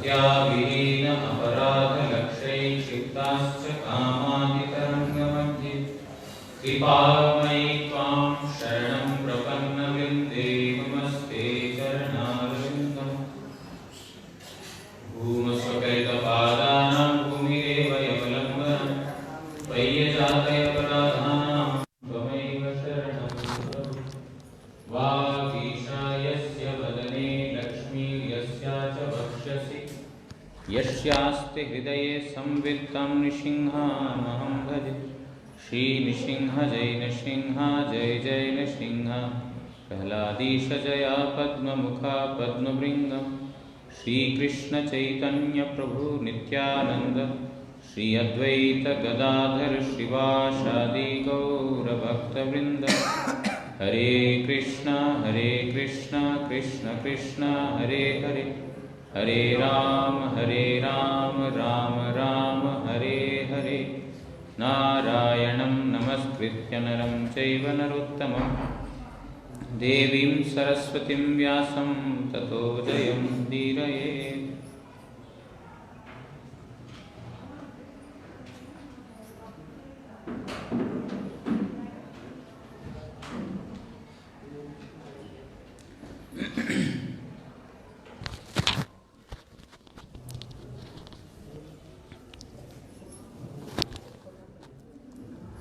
सत्याविहीन अपराधलक्षैक्षिप्ताश्च कामादितरङ्गमध्ये कृपामयि त्वां शरणं प्रपन्नवृन्दे नमस्ते चरणारविन्दम्। भूमस्वकैतपादानां भूमिरेव यवलम्बनं त्वय्यजातयपराधानां त्वमेव शरणं प्रभो। वागीशायस्य वदने लक्ष्मीर्यस्या च वक्ष्यसि यस्यास्ति हृदये संवित्तं नृसिंहामहं भजे। श्रीनृसिंह जय नृसिंह जय जय नृसिंह प्रह्लादीश जया पद्ममुखा पद्मभृङ्गम्। श्रीकृष्ण चैतन्य प्रभु नित्यानंद श्री अद्वैत गदाधर श्रीवासादि गौरभक्तवृंद। हरे कृष्ण कृष्ण कृष्ण हरे हरे हरे राम राम राम हरे हरे। नारायणं नमस्कृत्य नरं चैव नरोत्तमं देवीं सरस्वतीं व्यासं ततो जयमुदीरयेत्।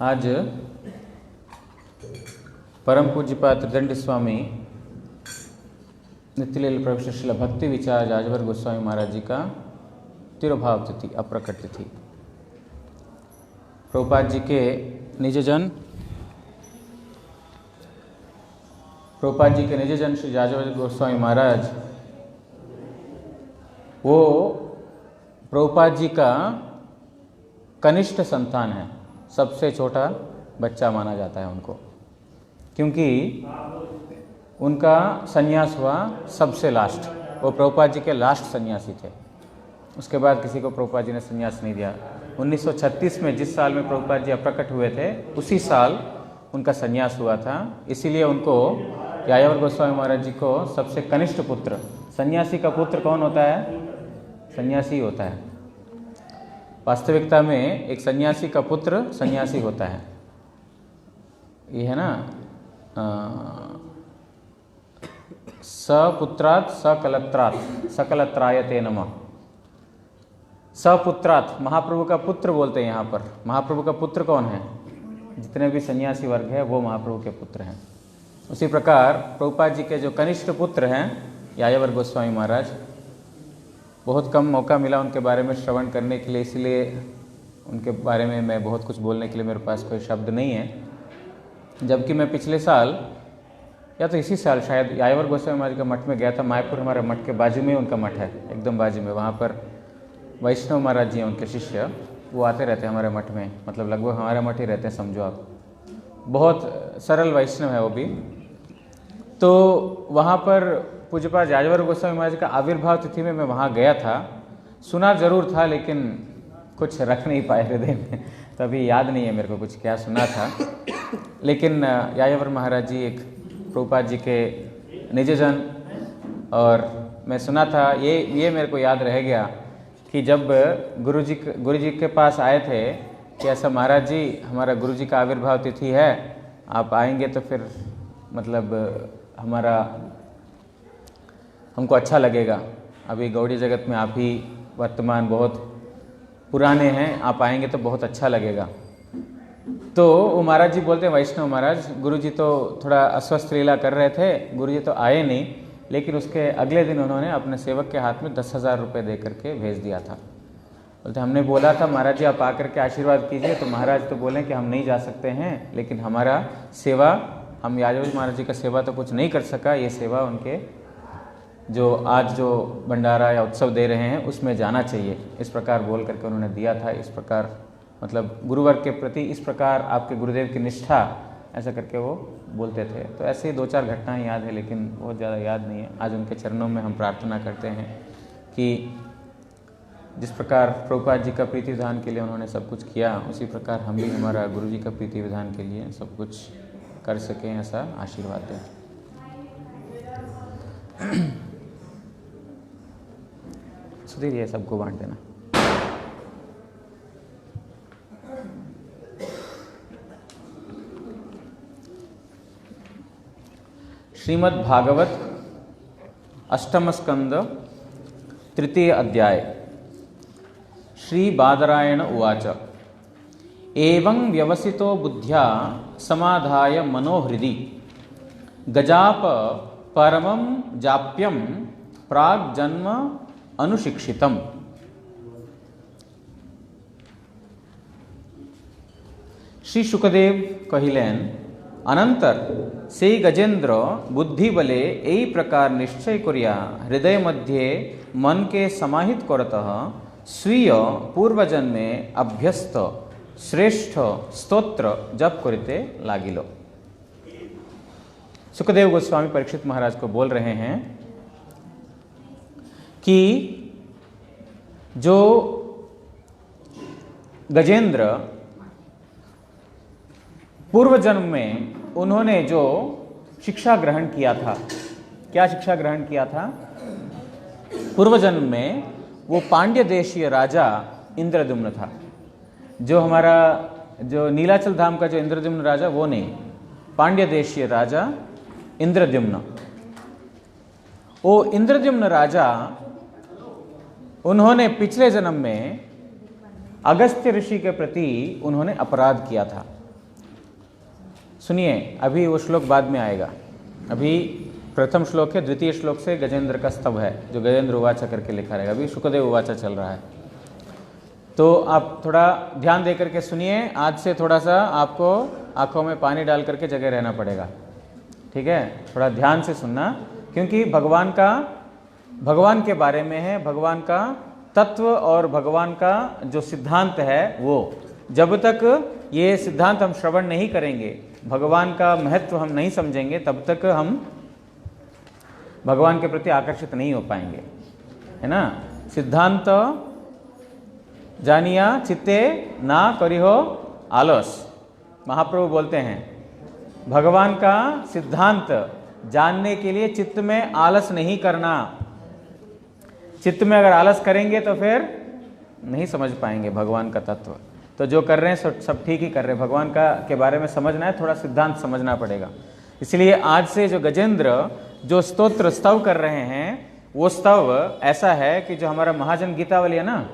आज परम पूज्यपाद त्रिदंडी स्वामी नित्यलीला प्रोफेसर श्रील भक्ति विचार राजवर गोस्वामी महाराज जी का तिरुभाव तिथि अप्रकट तिथि। प्रभुपाद जी के निजजन श्री राजवर गोस्वामी महाराज वो प्रभुपाद जी का कनिष्ठ संतान है, सबसे छोटा बच्चा माना जाता है उनको, क्योंकि उनका संन्यास हुआ सबसे लास्ट। वो प्रभुपाद जी के लास्ट सन्यासी थे। उसके बाद किसी को प्रभुपाद जी ने संन्यास नहीं दिया। 1936 में जिस साल में प्रभुपाद जी अप्रकट हुए थे उसी साल उनका संन्यास हुआ था। इसीलिए उनको यायावर गोस्वामी महाराज जी को सबसे कनिष्ठ पुत्र, सन्यासी का पुत्र कौन होता है? सन्यासी होता है। वास्तविकता में एक सन्यासी का पुत्र सन्यासी होता है। ये है ना, सपुत्रात् सकलत्रात् सकलत्रायते नमः। सपुत्रात् महाप्रभु का पुत्र बोलते हैं यहाँ पर। महाप्रभु का पुत्र कौन है? जितने भी सन्यासी वर्ग है वो महाप्रभु के पुत्र हैं। उसी प्रकार प्रभुपाद जी के जो कनिष्ठ पुत्र हैं यायावर गोस्वामी महाराज, बहुत कम मौका मिला उनके बारे में श्रवण करने के लिए, इसलिए उनके बारे में मैं बहुत कुछ बोलने के लिए मेरे पास कोई शब्द नहीं है। जबकि मैं पिछले साल या तो इसी साल शायद यायावर गोस्वामी महाराज का मठ में गया था। मायापुर हमारे मठ के बाजू में उनका मठ है, एकदम बाजू में। वहाँ पर वैष्णव महाराज जी हैं उनके शिष्य, वो आते रहते हैं हमारे मठ में, मतलब लगभग हमारे मठ ही रहते हैं समझो आप। बहुत सरल वैष्णव है वो भी। तो वहाँ पर पूज्यपाद यायावर गोस्वामी महाराज का आविर्भाव तिथि में मैं वहाँ गया था। सुना जरूर था लेकिन कुछ रख नहीं पाए हृदय में, तभी याद नहीं है मेरे को कुछ क्या सुना था। लेकिन यायावर महाराज जी एक प्रभुपाद जी के निजजन, और मैं सुना था ये मेरे को याद रह गया कि जब गुरु जी के पास आए थे कि ऐसा महाराज जी हमारा गुरु जी का आविर्भाव तिथि है, आप आएंगे तो फिर मतलब हमको अच्छा लगेगा। अभी गौड़ी जगत में आप ही वर्तमान बहुत पुराने हैं, आप आएंगे तो बहुत अच्छा लगेगा। तो वो महाराज जी बोलते हैं, वैष्णव महाराज, गुरुजी तो थोड़ा अस्वस्थ लीला कर रहे थे, गुरुजी तो आए नहीं, लेकिन उसके अगले दिन उन्होंने अपने सेवक के हाथ में 10,000 रुपये दे करके भेज दिया था। बोलते हमने बोला था महाराज जी आप आकर के आशीर्वाद कीजिए, तो महाराज तो बोले कि हम नहीं जा सकते हैं, लेकिन हमारा सेवा, हम यादव महाराज जी का सेवा तो कुछ नहीं कर सका, ये सेवा उनके जो भंडारा या उत्सव दे रहे हैं उसमें जाना चाहिए। इस प्रकार बोल करके उन्होंने दिया था। इस प्रकार मतलब गुरुवर के प्रति इस प्रकार आपके गुरुदेव की निष्ठा, ऐसा करके वो बोलते थे। तो ऐसे ही 2-4 घटनाएं याद है, लेकिन बहुत ज़्यादा याद नहीं है। आज उनके चरणों में हम प्रार्थना करते हैं कि जिस प्रकार प्रभुपाद जी का प्रीति विधान के लिए उन्होंने सब कुछ किया, उसी प्रकार हम भी हमारा गुरु जी का प्रीति विधान के लिए सब कुछ कर सकें, ऐसा आशीर्वाद दें। सुधीर ये सबको बांट देना। श्रीमद् भागवत अष्टम स्कंद तृतीय अध्याय। श्री बादरायण उवाच एवं व्यवसितो बुद्ध्या समाधाय मनोहृदि गजाप परमं जाप्यं प्राग्जन्म अनुशिक्षितम्। श्री शुकदेव कहिलेन अनंतर से गजेंद्र बुद्धि बले एई प्रकार निश्चय करिया हृदय मध्य मन के समाहित करतः स्वीय पूर्वजन्मे अभ्यस्त श्रेष्ठ स्तोत्र जप करते लागिलो। सुखदेव गोस्वामी परीक्षित महाराज को बोल रहे हैं कि जो गजेंद्र पूर्व जन्म में उन्होंने जो शिक्षा ग्रहण किया था, क्या शिक्षा ग्रहण किया था? पूर्व जन्म में वो पांड्य देशीय राजा इंद्रद्युम्न था। जो हमारा जो नीलाचल धाम का जो इंद्रद्युम्न राजा वो नहीं, पांड्य देशीय राजा इंद्रद्युम्न। वो इंद्रद्युम्न राजा उन्होंने पिछले जन्म में अगस्त्य ऋषि के प्रति उन्होंने अपराध किया था। सुनिए, अभी वो श्लोक बाद में आएगा। अभी प्रथम श्लोक है, द्वितीय श्लोक से गजेंद्र का स्तव है जो गजेंद्र उवाचा करके लिखा रहेगा। अभी शुकदेव उवाचा चल रहा है, तो आप थोड़ा ध्यान दे करके सुनिए। आज से थोड़ा सा आपको आंखों में पानी डाल करके जगह रहना पड़ेगा, ठीक है? थोड़ा ध्यान से सुनना, क्योंकि भगवान के बारे में है, भगवान का तत्व और भगवान का जो सिद्धांत है वो जब तक ये सिद्धांत हम श्रवण नहीं करेंगे, भगवान का महत्व हम नहीं समझेंगे, तब तक हम भगवान के प्रति आकर्षित नहीं हो पाएंगे, है ना? सिद्धांत जानिया चित्ते ना करिहो आलस। महाप्रभु बोलते हैं भगवान का सिद्धांत जानने के लिए चित्त में आलस नहीं करना। चित्त में अगर आलस करेंगे तो फिर नहीं समझ पाएंगे भगवान का तत्व। तो जो कर रहे हैं सब ठीक ही कर रहे हैं। भगवान का के बारे में समझना है, थोड़ा सिद्धांत समझना पड़ेगा। इसलिए आज से जो गजेंद्र जो स्तोत्र स्तव कर रहे हैं, वो स्तव ऐसा है कि जो हमारा महाजन गीतावली है ना,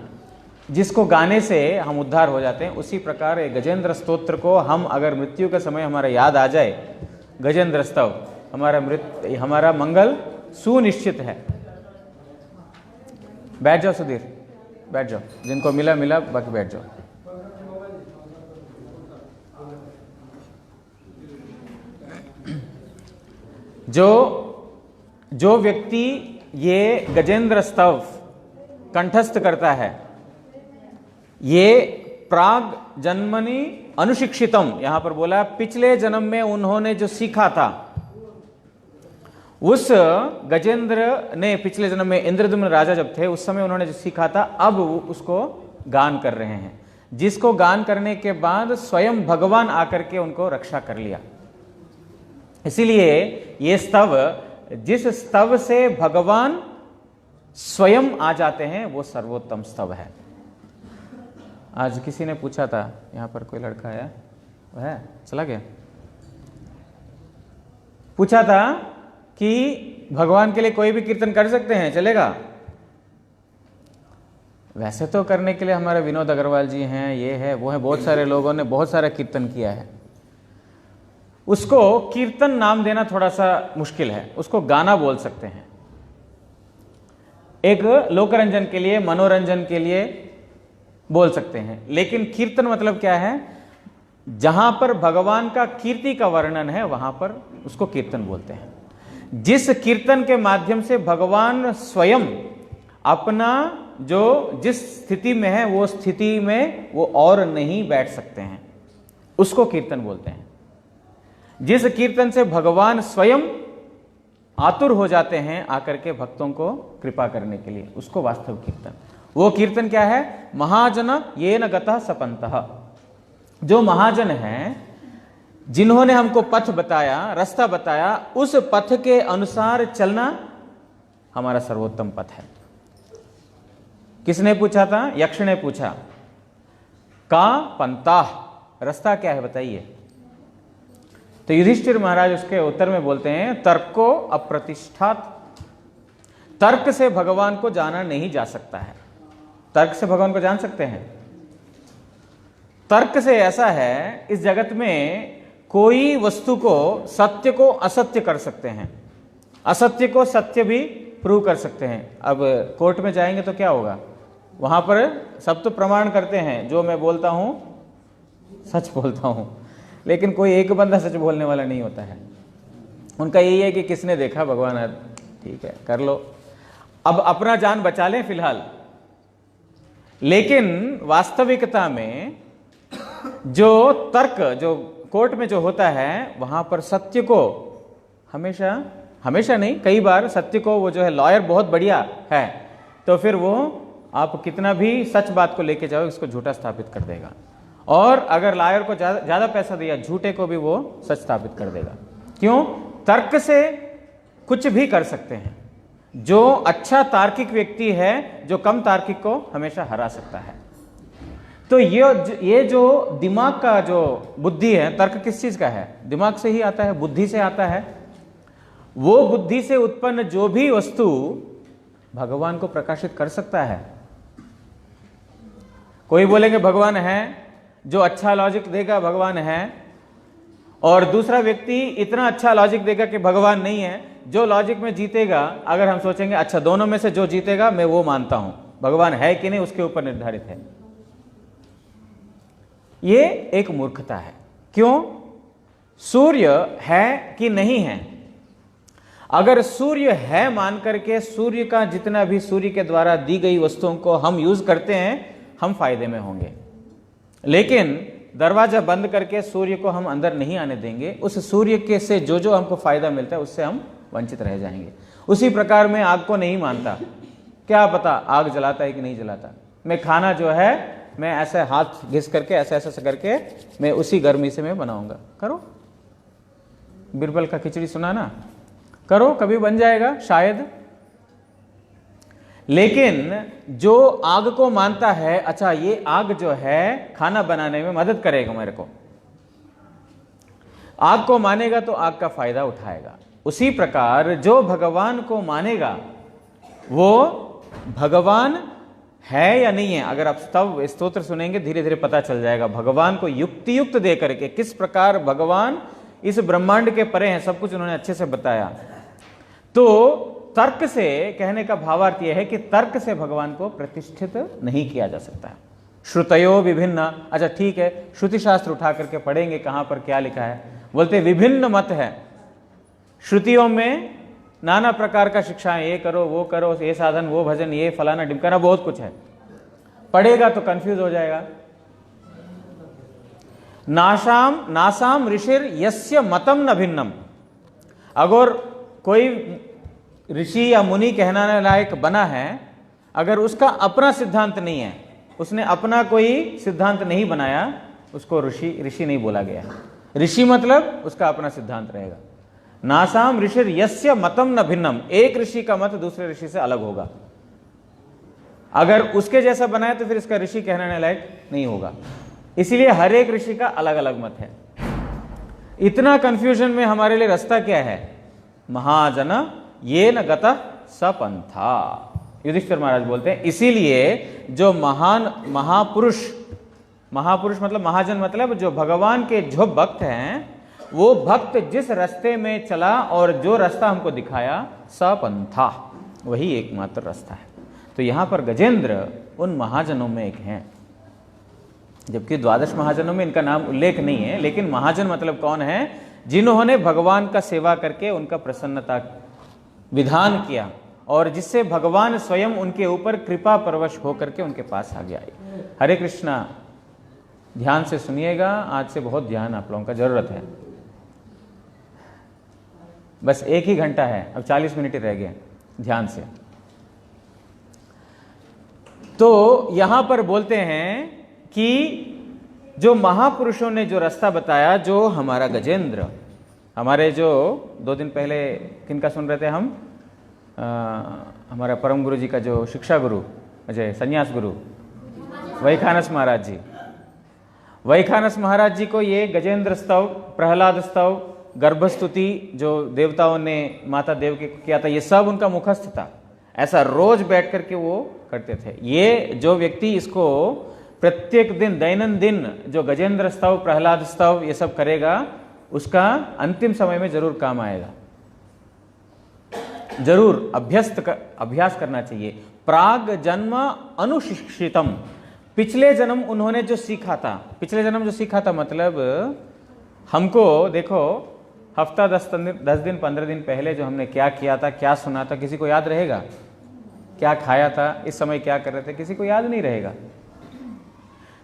जिसको गाने से हम उद्धार हो जाते हैं, उसी प्रकार गजेंद्र स्तोत्र को हम अगर मृत्यु के समय हमारा याद आ जाए, गजेंद्र स्तव, हमारा मंगल सुनिश्चित है। बैठ जाओ सुधीर, बैठ जाओ, जिनको मिला मिला, बाकी बैठ जाओ। जो व्यक्ति ये गजेंद्र स्तव कंठस्थ करता है, ये प्राग जन्मनि अनुशिक्षितम, यहां पर बोला पिछले जन्म में उन्होंने जो सीखा था, उस गजेंद्र ने पिछले जन्म में इंद्रद्युम्न राजा जब थे उस समय उन्होंने जो सीखा था, अब उसको गान कर रहे हैं, जिसको गान करने के बाद स्वयं भगवान आकर के उनको रक्षा कर लिया। इसीलिए ये स्तव, जिस स्तव से भगवान स्वयं आ जाते हैं, वो सर्वोत्तम स्तव है। आज किसी ने पूछा था, यहां पर कोई लड़का आया, वो है चला गया, पूछा था कि भगवान के लिए कोई भी कीर्तन कर सकते हैं, चलेगा? वैसे तो करने के लिए हमारे विनोद अग्रवाल जी हैं, ये है वो है, बहुत सारे लोगों ने बहुत सारा कीर्तन किया है। उसको कीर्तन नाम देना थोड़ा सा मुश्किल है, उसको गाना बोल सकते हैं। एक लोकरंजन के लिए, मनोरंजन के लिए बोल सकते हैं, लेकिन कीर्तन मतलब क्या है? जहां पर भगवान का कीर्ति का वर्णन है वहां पर उसको कीर्तन बोलते हैं। जिस कीर्तन के माध्यम से भगवान स्वयं अपना जो जिस स्थिति में है वो स्थिति में वो और नहीं बैठ सकते हैं, उसको कीर्तन बोलते हैं। जिस कीर्तन से भगवान स्वयं आतुर हो जाते हैं आकर के भक्तों को कृपा करने के लिए, उसको वास्तव कीर्तन। वो कीर्तन क्या है? महाजन येन गतः सपन्तः। जो महाजन हैं, जिन्होंने हमको पथ बताया, रास्ता बताया, उस पथ के अनुसार चलना हमारा सर्वोत्तम पथ है। किसने पूछा था? यक्ष ने पूछा। का पंताह, रास्ता क्या है बताइए। तो युधिष्ठिर महाराज उसके उत्तर में बोलते हैं, तर्को अप्रतिष्ठात। तर्क से भगवान को जाना नहीं जा सकता है। तर्क से भगवान को जान सकते हैं? तर्क से ऐसा है, इस जगत में कोई वस्तु को, सत्य को असत्य कर सकते हैं, असत्य को सत्य भी प्रूव कर सकते हैं। अब कोर्ट में जाएंगे तो क्या होगा? वहां पर सब तो प्रमाण करते हैं, जो मैं बोलता हूं सच बोलता हूं, लेकिन कोई एक बंदा सच बोलने वाला नहीं होता है। उनका यही है कि किसने देखा भगवान, ठीक है कर लो, अब अपना जान बचा लें फिलहाल। लेकिन वास्तविकता में जो तर्क, जो कोर्ट में जो होता है, वहां पर सत्य को हमेशा, हमेशा नहीं, कई बार सत्य को, वो जो है लॉयर बहुत बढ़िया है, तो फिर वो आप कितना भी सच बात को लेके जाओ, इसको झूठा स्थापित कर देगा। और अगर लॉयर को ज्यादा पैसा दिया, झूठे को भी वो सच स्थापित कर देगा। क्यों? तर्क से कुछ भी कर सकते हैं। जो अच्छा तार्किक व्यक्ति है, जो कम तार्किक को हमेशा हरा सकता है। तो ये जो दिमाग का जो बुद्धि है, तर्क किस चीज का है? दिमाग से ही आता है, बुद्धि से आता है। वो बुद्धि से उत्पन्न जो भी वस्तु भगवान को प्रकाशित कर सकता है। कोई बोलेंगे भगवान है, जो अच्छा लॉजिक देगा भगवान है, और दूसरा व्यक्ति इतना अच्छा लॉजिक देगा कि भगवान नहीं है। जो लॉजिक में जीतेगा, अगर हम सोचेंगे अच्छा दोनों में से जो जीतेगा मैं वो मानता हूं, भगवान है कि नहीं उसके ऊपर निर्धारित है। ये एक मूर्खता है। क्यों? सूर्य है कि नहीं है? अगर सूर्य है मान करके सूर्य का जितना भी, सूर्य के द्वारा दी गई वस्तुओं को हम यूज करते हैं, हम फायदे में होंगे। लेकिन दरवाजा बंद करके सूर्य को हम अंदर नहीं आने देंगे। उस सूर्य के से जो जो हमको फायदा मिलता है उससे हम वंचित रह जाएंगे। उसी प्रकार मैं आग को नहीं मानता, क्या पता आग जलाता है कि नहीं जलाता। मैं खाना जो है, मैं ऐसे हाथ घिस करके ऐसे ऐसे करके मैं उसी गर्मी से मैं बनाऊंगा। करो, बिरबल का खिचड़ी सुना ना, करो, कभी बन जाएगा शायद। लेकिन जो आग को मानता है, अच्छा ये आग जो है खाना बनाने में मदद करेगा मेरे को, आग को मानेगा तो आग का फायदा उठाएगा। उसी प्रकार जो भगवान को मानेगा वो भगवान है या नहीं है। अगर आप तब स्तोत्र सुनेंगे धीरे धीरे पता चल जाएगा, भगवान को युक्ति युक्त दे करके किस प्रकार भगवान इस ब्रह्मांड के परे हैं, सब कुछ उन्होंने अच्छे से बताया। तो तर्क से कहने का भावार्थ यह है कि तर्क से भगवान को प्रतिष्ठित नहीं किया जा सकता है। श्रुतयो विभिन्न, अच्छा ठीक है, श्रुति शास्त्र उठा करके पढ़ेंगे कहां पर क्या लिखा है। बोलते विभिन्न मत है, श्रुतियों में नाना प्रकार का शिक्षाएं, ये करो वो करो, ये साधन वो भजन, ये फलाना ढिमकाना, बहुत कुछ है। पढ़ेगा तो कंफ्यूज हो जाएगा। नासाम ऋषिर यस्य मतम न भिन्नम। अगर कोई ऋषि या मुनि कहने लायक बना है, अगर उसका अपना सिद्धांत नहीं है, उसने अपना कोई सिद्धांत नहीं बनाया, उसको ऋषि नहीं बोला गया। ऋषि मतलब उसका अपना सिद्धांत रहेगा। नासाम ऋषिर यस्य मतम न भिन्नम, एक ऋषि का मत दूसरे ऋषि से अलग होगा। अगर उसके जैसा बनाए तो फिर इसका ऋषि कहने लायक नहीं होगा। इसीलिए हर एक ऋषि का अलग अलग मत है। इतना कंफ्यूजन में हमारे लिए रास्ता क्या है? महाजन ये न गतः सपंथा। युधिष्ठिर महाराज बोलते हैं इसीलिए जो महान महापुरुष मतलब महाजन मतलब जो भगवान के जो भक्त हैं, वो भक्त जिस रास्ते में चला और जो रास्ता हमको दिखाया, सपंथा, वही एकमात्र रास्ता है। तो यहां पर गजेंद्र उन महाजनों में एक हैं, जबकि 12 महाजनों में इनका नाम उल्लेख नहीं है। लेकिन महाजन मतलब कौन है? जिन्होंने भगवान का सेवा करके उनका प्रसन्नता विधान किया और जिससे भगवान स्वयं उनके ऊपर कृपा परवश होकर के उनके पास आ गया। हरे कृष्णा, ध्यान से सुनिएगा, आज से बहुत ध्यान आप लोगों का जरूरत है। बस 1 ही घंटा है, अब 40 मिनट ही रह गए, ध्यान से। तो यहां पर बोलते हैं कि जो महापुरुषों ने जो रास्ता बताया, जो हमारा गजेंद्र, हमारे जो 2 दिन पहले किनका सुन रहे थे हम, हमारा परम गुरु जी का जो शिक्षा गुरु अजय संन्यास गुरु वैखानस महाराज जी। वैखानस महाराज जी को ये गजेंद्र स्तव, प्रहलाद स्तव, गर्भस्तुति जो देवताओं ने माता देवकी को किया था, ये सब उनका मुखस्थ था। ऐसा रोज बैठ करके वो करते थे। ये जो व्यक्ति इसको प्रत्येक दिन दैनंदिन जो गजेंद्र स्तव, प्रहलाद स्तव ये सब करेगा, उसका अंतिम समय में जरूर काम आएगा। जरूर अभ्यास करना चाहिए। प्राग जन्म अनुशिक्षितम, पिछले जन्म उन्होंने जो सीखा था, पिछले जन्म जो सीखा था मतलब हमको देखो हफ्ता 10 दिन 15 दिन पहले जो हमने क्या किया था, क्या सुना था, किसी को याद रहेगा? क्या खाया था, इस समय क्या कर रहे थे, किसी को याद नहीं रहेगा।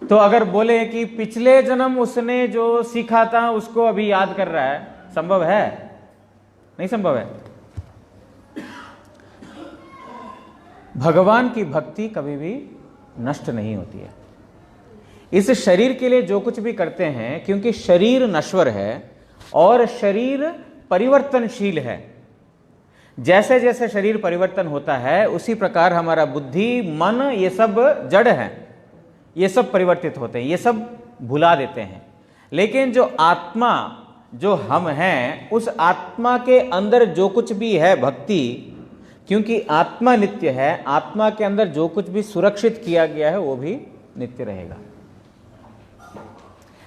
तो अगर बोले कि पिछले जन्म उसने जो सीखा था उसको अभी याद कर रहा है, संभव है? नहीं संभव है। भगवान की भक्ति कभी भी नष्ट नहीं होती है। इस शरीर के लिए जो कुछ भी करते हैं, क्योंकि शरीर नश्वर है और शरीर परिवर्तनशील है, जैसे जैसे शरीर परिवर्तन होता है उसी प्रकार हमारा बुद्धि, मन, ये सब जड़ है, ये सब परिवर्तित होते हैं, ये सब भुला देते हैं। लेकिन जो आत्मा, जो हम हैं, उस आत्मा के अंदर जो कुछ भी है भक्ति, क्योंकि आत्मा नित्य है, आत्मा के अंदर जो कुछ भी सुरक्षित किया गया है वो भी नित्य रहेगा।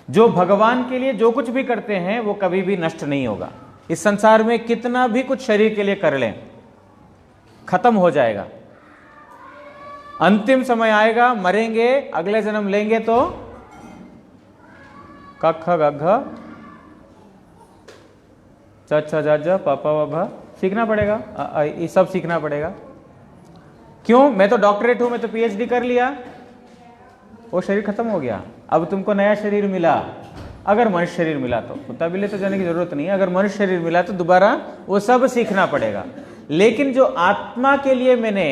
जो भगवान के लिए जो कुछ भी करते हैं वो कभी भी नष्ट नहीं होगा। इस संसार में कितना भी कुछ शरीर के लिए कर लें, खत्म हो जाएगा। अंतिम समय आएगा, मरेंगे, अगले जन्म लेंगे तो कख गघ च छ ज ज प प व भ सीखना पड़ेगा, ये सब सीखना पड़ेगा। क्यों? मैं तो डॉक्टरेट हूं, मैं तो पीएचडी कर लिया, वो शरीर खत्म हो गया, अब तुमको नया शरीर मिला। अगर मनुष्य शरीर मिला तो, कुत्ता बिल्ली तो जाने की जरूरत नहीं है, अगर मनुष्य शरीर मिला तो दोबारा वो सब सीखना पड़ेगा। लेकिन जो आत्मा के लिए मैंने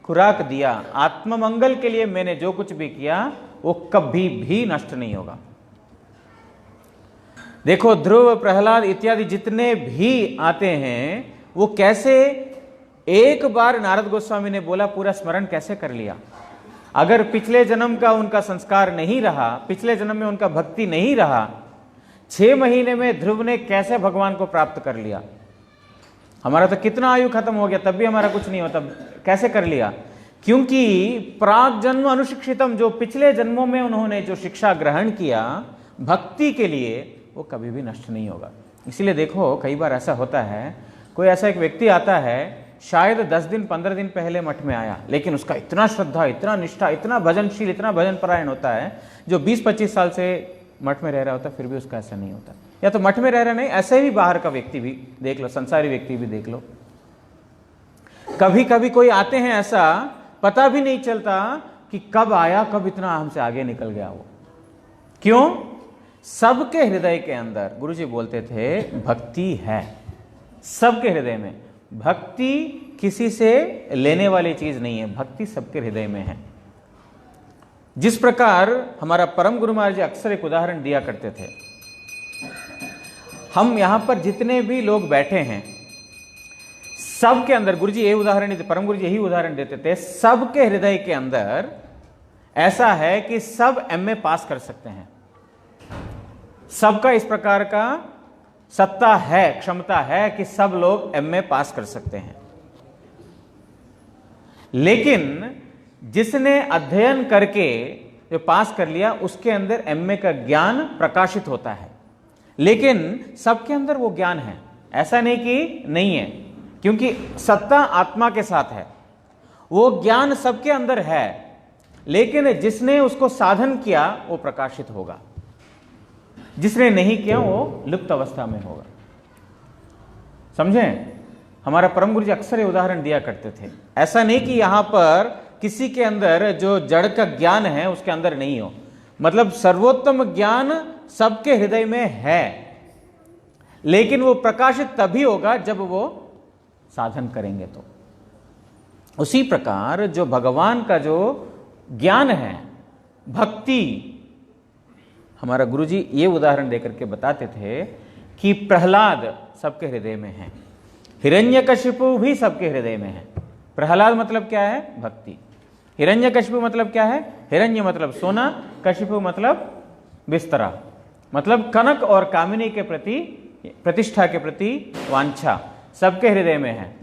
खुराक दिया, आत्म मंगल के लिए मैंने जो कुछ भी किया, वो कभी भी नष्ट नहीं होगा। देखो ध्रुव, प्रहलाद इत्यादि जितने भी आते हैं वो कैसे, एक बार नारद गोस्वामी ने बोला पूरा स्मरण कैसे कर लिया। अगर पिछले जन्म का उनका संस्कार नहीं रहा, पिछले जन्म में उनका भक्ति नहीं रहा, 6 महीने में ध्रुव ने कैसे भगवान को प्राप्त कर लिया। हमारा तो कितना आयु खत्म हो गया तब भी हमारा कुछ नहीं होता, कैसे कर लिया? क्योंकि प्राग जन्म अनुशिक्षितम, जो पिछले जन्मों में उन्होंने जो शिक्षा ग्रहण किया भक्ति के लिए, वो कभी भी नष्ट नहीं होगा। इसीलिए देखो कई बार ऐसा होता है, कोई ऐसा एक व्यक्ति आता है, शायद 10 दिन 15 दिन पहले मठ में आया, लेकिन उसका इतना श्रद्धा, इतना निष्ठा, इतना भजनशील, इतना भजन परायण होता है, जो 20-25 साल से मठ में रह रहा होता फिर भी उसका ऐसा नहीं होता। या तो मठ में रह रहा नहीं, ऐसे भी बाहर का व्यक्ति भी देख लो, संसारी व्यक्ति भी देख लो। कभी कभी कोई आते हैं ऐसा, पता भी नहीं चलता कि कब आया, कब इतना हमसे आगे निकल गया वो। क्यों? सबके हृदय के अंदर, गुरुजी बोलते थे, भक्ति है सबके हृदय में। भक्ति किसी से लेने वाली चीज नहीं है, भक्ति सबके हृदय में है। जिस प्रकार हमारा परम गुरु महाराज जी अक्सर एक उदाहरण दिया करते थे, हम यहां पर जितने भी लोग बैठे हैं सबके अंदर, गुरुजी यही उदाहरण देते, परम गुरुजी यही उदाहरण देते थे, सबके हृदय के अंदर ऐसा है कि सब एमए पास कर सकते हैं। सबका इस प्रकार का सत्ता है, क्षमता है कि सब लोग एमए पास कर सकते हैं। लेकिन जिसने अध्ययन करके जो पास कर लिया, उसके अंदर एमए का ज्ञान प्रकाशित होता है। लेकिन सबके अंदर वो ज्ञान है, ऐसा नहीं कि नहीं है, क्योंकि सत्ता आत्मा के साथ है, वो ज्ञान सबके अंदर है। लेकिन जिसने उसको साधन किया वो प्रकाशित होगा, जिसने नहीं किया वो लुप्त अवस्था में होगा। समझें? हमारा परम गुरु जी अक्सर ये उदाहरण दिया करते थे। ऐसा नहीं कि यहां पर किसी के अंदर जो जड़ का ज्ञान है उसके अंदर नहीं हो, मतलब सर्वोत्तम ज्ञान सबके हृदय में है, लेकिन वो प्रकाशित तभी होगा जब वो साधन करेंगे। तो उसी प्रकार जो भगवान का जो ज्ञान है, भक्ति, हमारा गुरुजी ये उदाहरण देकर के बताते थे कि प्रहलाद सबके हृदय में है, हिरण्यकशिपु भी सबके हृदय में है। प्रहलाद मतलब क्या है? भक्ति। हिरण्यकशिपु मतलब क्या है? हिरण्य मतलब सोना, कशिपु मतलब बिस्तरा, मतलब कनक और कामिनी के प्रति, प्रतिष्ठा के प्रति वांछा सबके हृदय में है।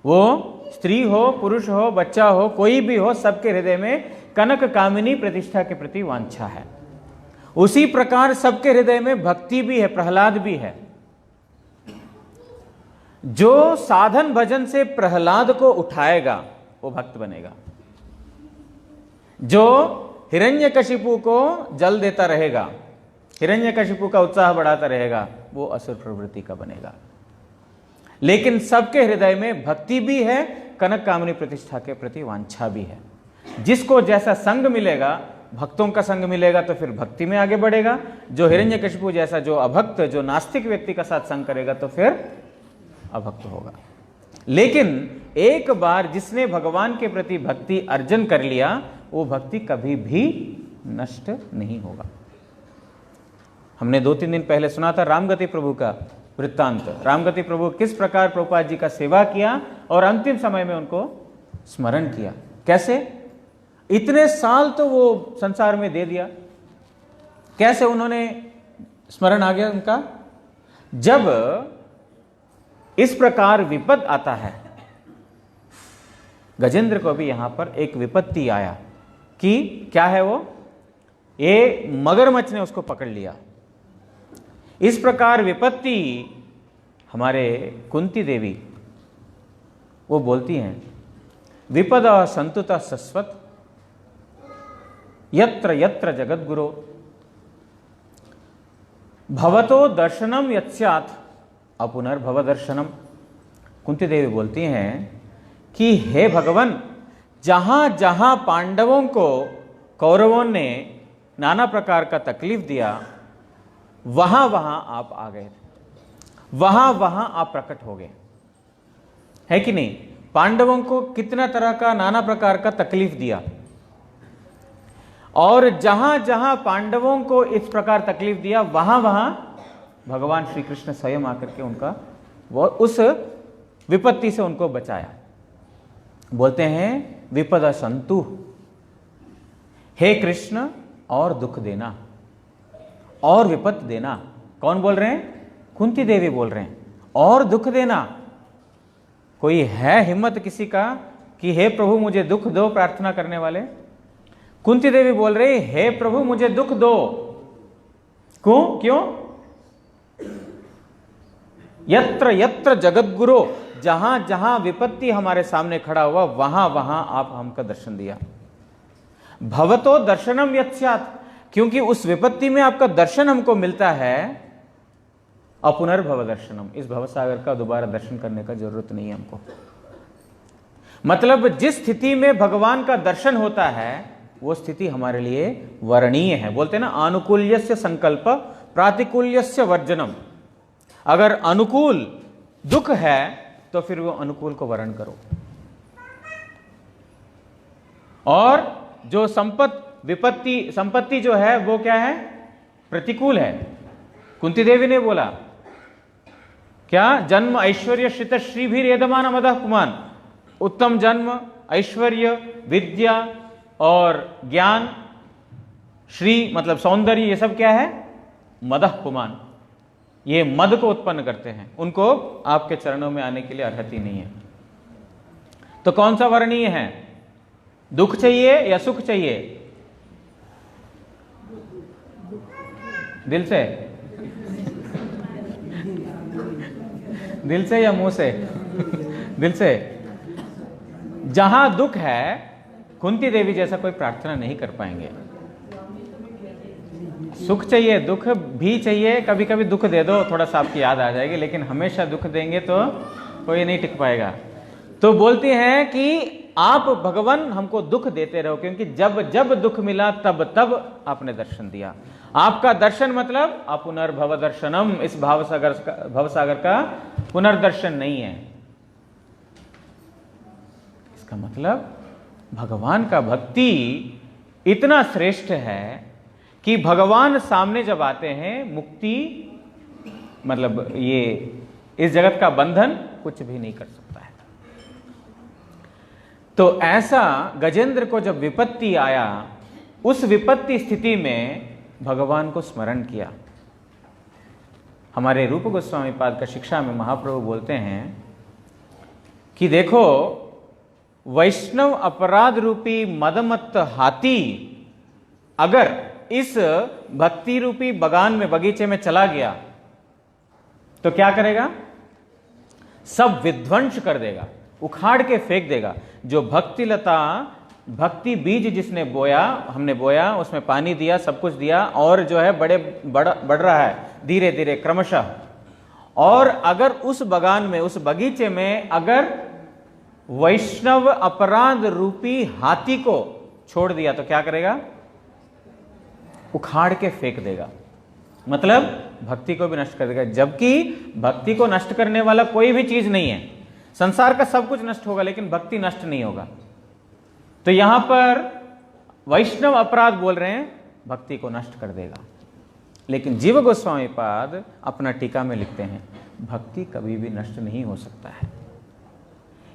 वो स्त्री हो, पुरुष हो, बच्चा हो, कोई भी हो, सबके हृदय में कनक कामिनी प्रतिष्ठा के प्रति वांछा है। उसी प्रकार सबके हृदय में भक्ति भी है, प्रहलाद भी है। जो साधन भजन से प्रहलाद को उठाएगा वो भक्त बनेगा। जो हिरण्यकशिपु को जल देता रहेगा, हिरण्यकशिपु का उत्साह बढ़ाता रहेगा, वो असुर प्रवृत्ति का बनेगा। लेकिन सबके हृदय में भक्ति भी है, कनक कामिनी प्रतिष्ठा के प्रति वांछा भी है। जिसको जैसा संग मिलेगा, भक्तों का संग मिलेगा तो फिर भक्ति में आगे बढ़ेगा। जो हिरण्यकशिपु जैसा जो अभक्त, जो नास्तिक व्यक्ति का साथ संग करेगा तो फिर अभक्त होगा। लेकिन एक बार जिसने भगवान के प्रति भक्ति अर्जन कर लिया, वो भक्ति कभी भी नष्ट नहीं होगा। हमने 2-3 दिन पहले सुना था रामगति प्रभु का वृत्तांत। रामगति प्रभु किस प्रकार प्रभुपाद जी का सेवा किया और अंतिम समय में उनको स्मरण किया। कैसे? इतने साल तो वो संसार में दे दिया, कैसे उन्होंने स्मरण आ गया उनका? जब इस प्रकार विपद आता है, गजेंद्र को भी यहां पर एक विपत्ति आया कि क्या है वो? ये मगरमच्छ ने उसको पकड़ लिया। इस प्रकार विपत्ति हमारे कुंती देवी वो बोलती हैं, विपदा संतुता सस्वत यत्र यत्र जगद्गुरो भवतो दर्शनम यत्स्यात् अपुनर्भव दर्शनम। कुंती देवी बोलती हैं कि हे भगवान, जहां जहां पांडवों को कौरवों ने नाना प्रकार का तकलीफ दिया, वहां वहां आप आ गए, वहां वहां आप प्रकट हो गए, है कि नहीं? पांडवों को कितना तरह का, नाना प्रकार का तकलीफ दिया, और जहां जहां पांडवों को इस प्रकार तकलीफ दिया, वहां वहां भगवान श्री कृष्ण स्वयं आकर के उनका वो उस विपत्ति से उनको बचाया। बोलते हैं विपदा संतु, हे कृष्ण और दुख देना और विपत्ति देना। कौन बोल रहे हैं? कुंती देवी बोल रहे हैं। और दुख देना, कोई है हिम्मत किसी का कि हे प्रभु मुझे दुख दो? प्रार्थना करने वाले कुंती देवी बोल रहे, हे प्रभु मुझे दुख दो। क्यों? यत्र यत्र जगद्गुरो, जहां जहां विपत्ति हमारे सामने खड़ा हुआ, वहां वहां आप हमका दर्शन दिया। भवतो दर्शनम यत्स्यात्, क्योंकि उस विपत्ति में आपका दर्शन हमको मिलता है। अपुनर्भव दर्शनम, इस भवसागर का दोबारा दर्शन करने का जरूरत नहीं है हमको। मतलब जिस स्थिति में भगवान का दर्शन होता है, वो स्थिति हमारे लिए वरणीय है। बोलते हैं ना, आनुकूल्यस्य संकल्प प्रातिकूल्यस्य वर्जनम। अगर अनुकूल दुख है तो फिर वो अनुकूल को वर्ण करो, और जो संपत्ति जो है वो क्या है? प्रतिकूल है। कुंती देवी ने बोला क्या? जन्म ऐश्वर्य श्रित श्री भी रेदमान मदः पुमान। उत्तम जन्म, ऐश्वर्य, विद्या और ज्ञान, श्री मतलब सौंदर्य, ये सब क्या है? मदः पुमान। ये मद को उत्पन्न करते हैं, उनको आपके चरणों में आने के लिए अर्हति नहीं है। तो कौन सा वर्णीय है? दुख चाहिए या सुख चाहिए? दिल से? दिल से या मुंह से? दिल से। जहां दुख है, कुंती देवी जैसा कोई प्रार्थना नहीं कर पाएंगे। सुख चाहिए, दुख भी चाहिए, कभी कभी दुख दे दो, थोड़ा सा आपकी याद आ जाएगी, लेकिन हमेशा दुख देंगे तो कोई नहीं टिक पाएगा। तो बोलती हैं कि आप भगवान हमको दुख देते रहो, क्योंकि जब जब दुख मिला तब तब आपने दर्शन दिया। आपका दर्शन मतलब अपुनर्भव दर्शनम, इस भवसागर का पुनर्दर्शन नहीं है। इसका मतलब भगवान का भक्ति इतना श्रेष्ठ है कि भगवान सामने जब आते हैं, मुक्ति मतलब ये इस जगत का बंधन कुछ भी नहीं कर सकता है। तो ऐसा गजेंद्र को जब विपत्ति आया, उस विपत्ति स्थिति में भगवान को स्मरण किया। हमारे रूप गोस्वामी पाद का शिक्षा में महाप्रभु बोलते हैं कि देखो, वैष्णव अपराध रूपी मदमत्त हाथी अगर इस भक्ति रूपी बगान में, बगीचे में चला गया तो क्या करेगा? सब विध्वंस कर देगा, उखाड़ के फेंक देगा। जो भक्ति लता, भक्ति बीज जिसने बोया, हमने बोया, उसमें पानी दिया, सब कुछ दिया, और जो है बढ़ रहा है धीरे धीरे क्रमशः। और अगर उस बगान में, उस बगीचे में अगर वैष्णव अपराध रूपी हाथी को छोड़ दिया तो क्या करेगा? उखाड़ के फेंक देगा, मतलब भक्ति को भी नष्ट कर देगा। जबकि भक्ति को नष्ट करने वाला कोई भी चीज नहीं है। संसार का सब कुछ नष्ट होगा लेकिन भक्ति नष्ट नहीं होगा। तो यहां पर वैष्णव अपराध बोल रहे हैं, भक्ति को नष्ट कर देगा। लेकिन जीव गोस्वामी पाद अपना टीका में लिखते हैं, भक्ति कभी भी नष्ट नहीं हो सकता है।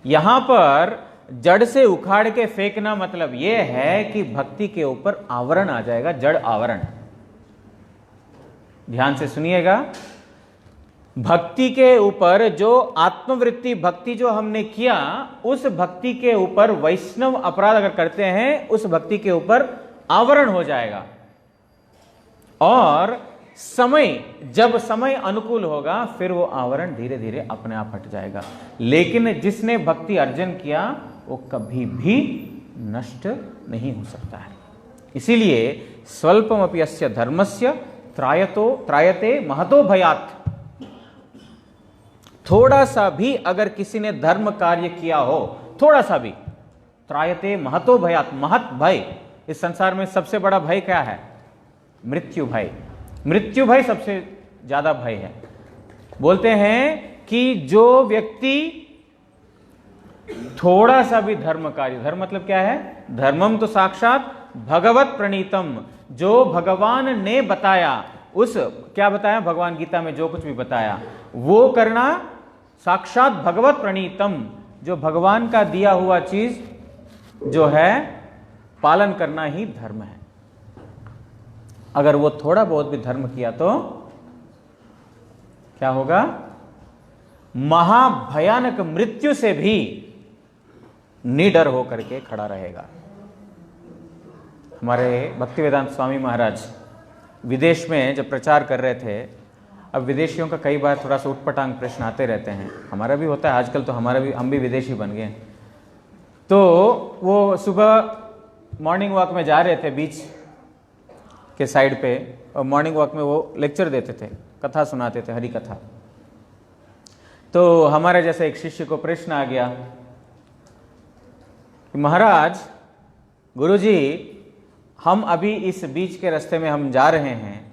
यहां पर जड़ से उखाड़ के फेंकना मतलब यह है कि भक्ति के ऊपर आवरण आ जाएगा, जड़ आवरण। ध्यान से सुनिएगा, भक्ति के ऊपर जो आत्मवृत्ति भक्ति जो हमने किया, उस भक्ति के ऊपर वैष्णव अपराध अगर करते हैं, उस भक्ति के ऊपर आवरण हो जाएगा। और जब समय अनुकूल होगा फिर वो आवरण धीरे धीरे अपने आप हट जाएगा। लेकिन जिसने भक्ति अर्जन किया वो कभी भी नष्ट नहीं हो सकता है। इसीलिए स्वल्पमपि अस्य धर्मस्य त्रायते महतो भयात्। थोड़ा सा भी अगर किसी ने धर्म कार्य किया हो, थोड़ा सा भी, त्रायते महतो भयात्, महत भय। इस संसार में सबसे बड़ा भय क्या है? मृत्यु भय। मृत्यु भय सबसे ज्यादा भय है। बोलते हैं कि जो व्यक्ति थोड़ा सा भी धर्म कार्य, धर्म मतलब क्या है? धर्मम तो साक्षात भगवत प्रणीतम, जो भगवान ने बताया, उस क्या बताया भगवान गीता में, जो कुछ भी बताया वो करना, साक्षात भगवत प्रणीतम, जो भगवान का दिया हुआ चीज जो है पालन करना ही धर्म है। अगर वो थोड़ा बहुत भी धर्म किया तो क्या होगा? महाभयानक मृत्यु से भी निडर होकर के खड़ा रहेगा। हमारे भक्तिवेदांत स्वामी महाराज विदेश में जब प्रचार कर रहे थे, अब विदेशियों का कई बार थोड़ा सा उटपटांग प्रश्न आते रहते हैं, हमारा भी होता है आजकल, तो हम भी विदेशी बन गए। तो वो सुबह मॉर्निंग वॉक में जा रहे थे बीच के साइड पे, और मॉर्निंग वॉक में वो लेक्चर देते थे, कथा सुनाते थे, हरि कथा। तो हमारे जैसे एक शिष्य को प्रश्न आ गया कि महाराज, गुरुजी, हम अभी इस बीच के रास्ते में हम जा रहे हैं,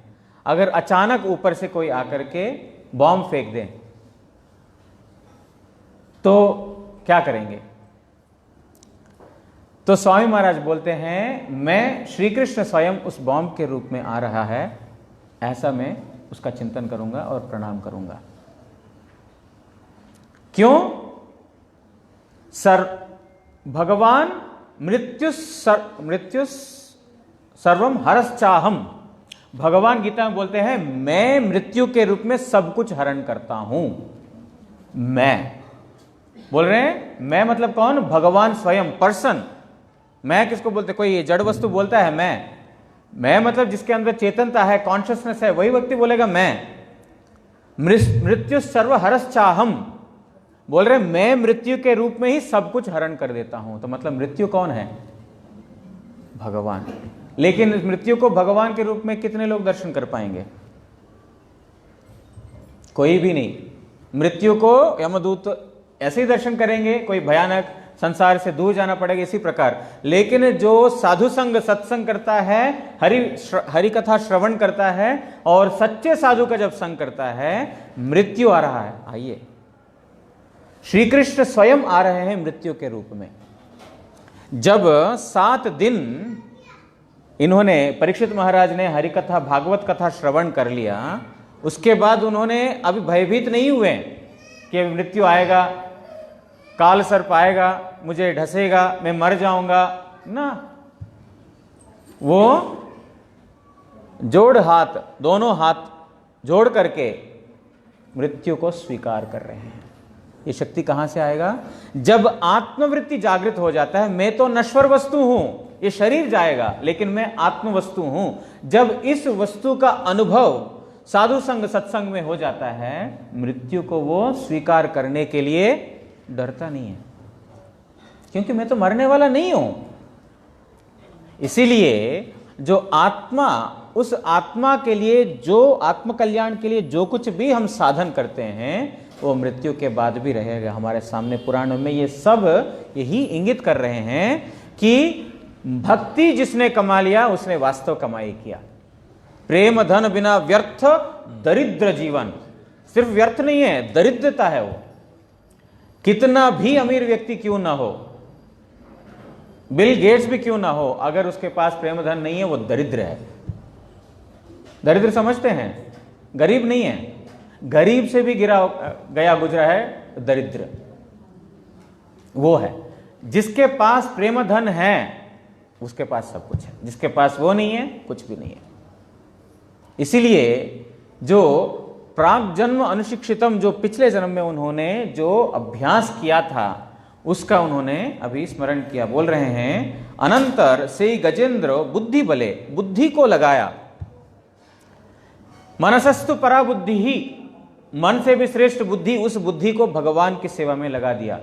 अगर अचानक ऊपर से कोई आकर के बॉम्ब फेंक दे तो क्या करेंगे? तो स्वामी महाराज बोलते हैं, मैं श्री कृष्ण स्वयं उस बॉम्ब के रूप में आ रहा है, ऐसा मैं उसका चिंतन करूंगा और प्रणाम करूंगा। क्यों? भगवान मृत्यु सर्वम हरश्चाहम, भगवान गीता में बोलते हैं, मैं मृत्यु के रूप में सब कुछ हरण करता हूं। मैं बोल रहे हैं, मैं मतलब कौन? भगवान स्वयं, पर्सन। मैं किसको बोलते? कोई जड़ वस्तु बोलता है मैं मतलब जिसके अंदर चेतनता है, कॉन्शियसनेस है, वही व्यक्ति बोलेगा मैं। मृत्यु सर्व हरश्चाहम, बोल रहे मैं मृत्यु के रूप में ही सब कुछ हरण कर देता हूं। तो मतलब मृत्यु कौन है? भगवान। लेकिन इस मृत्यु को भगवान के रूप में कितने लोग दर्शन कर पाएंगे? कोई भी नहीं। मृत्यु को यमदूत ऐसे ही दर्शन करेंगे, कोई भयानक, संसार से दूर जाना पड़ेगा, इसी प्रकार। लेकिन जो साधु संग, सत्संग करता है, हरि कथा श्रवण करता है और सच्चे साधु का जब संग करता है, मृत्यु आ रहा है। आइए, श्री कृष्ण स्वयं आ रहे हैं मृत्यु के रूप में। जब 7 दिन इन्होंने, परीक्षित महाराज ने हरि कथा, भागवत कथा श्रवण कर लिया, उसके बाद उन्होंने अभी भयभीत नहीं हुए कि मृत्यु आएगा, काल सर्प आएगा, मुझे ढसेगा, मैं मर जाऊंगा ना। वो दोनों हाथ जोड़ करके मृत्यु को स्वीकार कर रहे हैं। ये शक्ति कहां से आएगा? जब आत्मवृत्ति जागृत हो जाता है, मैं तो नश्वर वस्तु हूं, ये शरीर जाएगा लेकिन मैं आत्म वस्तु हूं। जब इस वस्तु का अनुभव साधु संग सत्संग में हो जाता है, मृत्यु को वो स्वीकार करने के लिए डरता नहीं है, क्योंकि मैं तो मरने वाला नहीं हूं। इसीलिए जो आत्मा, उस आत्मा के लिए, जो आत्म कल्याण के लिए जो कुछ भी हम साधन करते हैं, वो मृत्यु के बाद भी रहेगा। हमारे सामने पुराणों में ये सब यही इंगित कर रहे हैं कि भक्ति जिसने कमा लिया उसने वास्तव कमाई किया। प्रेम धन बिना व्यर्थ दरिद्र जीवन, सिर्फ व्यर्थ नहीं है, दरिद्रता है वो। कितना भी अमीर व्यक्ति क्यों ना हो, बिल गेट्स भी क्यों ना हो, अगर उसके पास प्रेम धन नहीं है वो दरिद्र है। दरिद्र समझते हैं, गरीब नहीं है, गरीब से भी गया गुजरा है दरिद्र वो है। जिसके पास प्रेम धन है उसके पास सब कुछ है, जिसके पास वो नहीं है कुछ भी नहीं है। इसीलिए जो प्राग जन्म अनुशिक्षितम, जो पिछले जन्म में उन्होंने जो अभ्यास किया था उसका उन्होंने अभी स्मरण किया। बोल रहे हैं अनंतर से गजेंद्र बुद्धि बले, बुद्धि को लगाया, मनसस्तु परा बुद्धि ही, मन से भी श्रेष्ठ बुद्धि, उस बुद्धि को भगवान की सेवा में लगा दिया।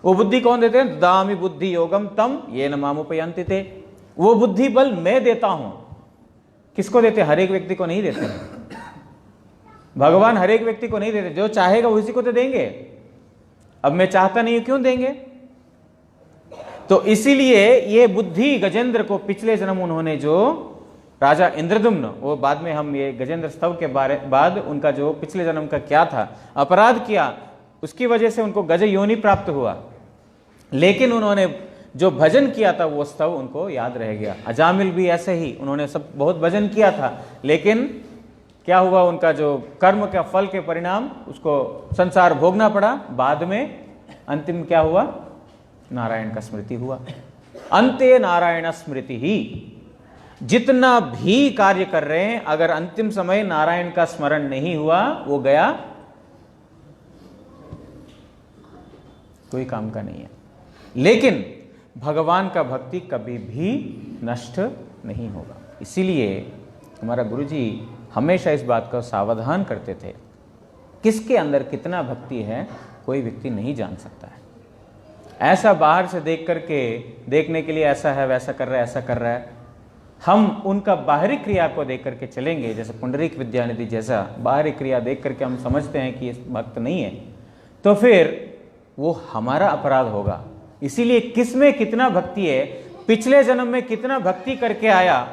वो बुद्धि कौन देते हैं? दामी बुद्धि योगम तम ये न मामुपयंति ते। वो बुद्धि बल मैं देता हूं। किसको देते? हर एक व्यक्ति को नहीं देते। भगवान हर एक व्यक्ति को नहीं देते, जो चाहेगा उसी को तो देंगे। अब मैं चाहता नहीं हूं, क्यों देंगे? तो इसीलिए ये बुद्धि गजेंद्र को पिछले जन्म उन्होंने जो राजा इंद्रदुम्न, वो बाद में हम ये गजेंद्र स्तव के बाद उनका जो पिछले जन्म का क्या था अपराध किया, उसकी वजह से उनको गज योनि प्राप्त हुआ। लेकिन उन्होंने जो भजन किया था वो स्तव उनको याद रह गया। अजामिल भी ऐसे ही, उन्होंने सब बहुत भजन किया था, लेकिन क्या हुआ? उनका जो कर्म का फल के परिणाम उसको संसार भोगना पड़ा। बाद में अंतिम क्या हुआ? नारायण का स्मृति हुआ। अंते नारायण स्मृति ही। जितना भी कार्य कर रहे हैं, अगर अंतिम समय नारायण का स्मरण नहीं हुआ, वो गया, कोई काम का नहीं है। लेकिन भगवान का भक्ति कभी भी नष्ट नहीं होगा। इसीलिए हमारा गुरुजी हमेशा इस बात का सावधान करते थे, किसके अंदर कितना भक्ति है कोई व्यक्ति नहीं जान सकता है। ऐसा बाहर से देख करके, देखने के लिए ऐसा है, वैसा कर रहा है, ऐसा कर रहा है, हम उनका बाहरी क्रिया को देख करके चलेंगे, जैसे पुंडरीक विद्यानिधि जैसा बाहरी क्रिया देख करके हम समझते हैं कि ये भक्त नहीं है, तो फिर वो हमारा अपराध होगा। इसीलिए किस में कितना भक्ति है, पिछले जन्म में कितना भक्ति करके आया,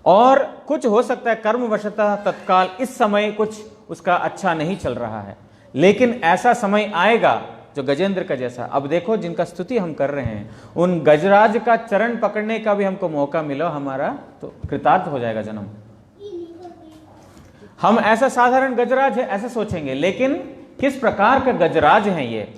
और कुछ हो सकता है कर्मवशतः तत्काल इस समय कुछ उसका अच्छा नहीं चल रहा है, लेकिन ऐसा समय आएगा जो गजेंद्र का जैसा। अब देखो, जिनका स्तुति हम कर रहे हैं, उन गजराज का चरण पकड़ने का भी हमको मौका मिला, हमारा तो कृतार्थ हो जाएगा जन्म। हम ऐसा साधारण गजराज है ऐसा सोचेंगे, लेकिन किस प्रकार का गजराज है ये।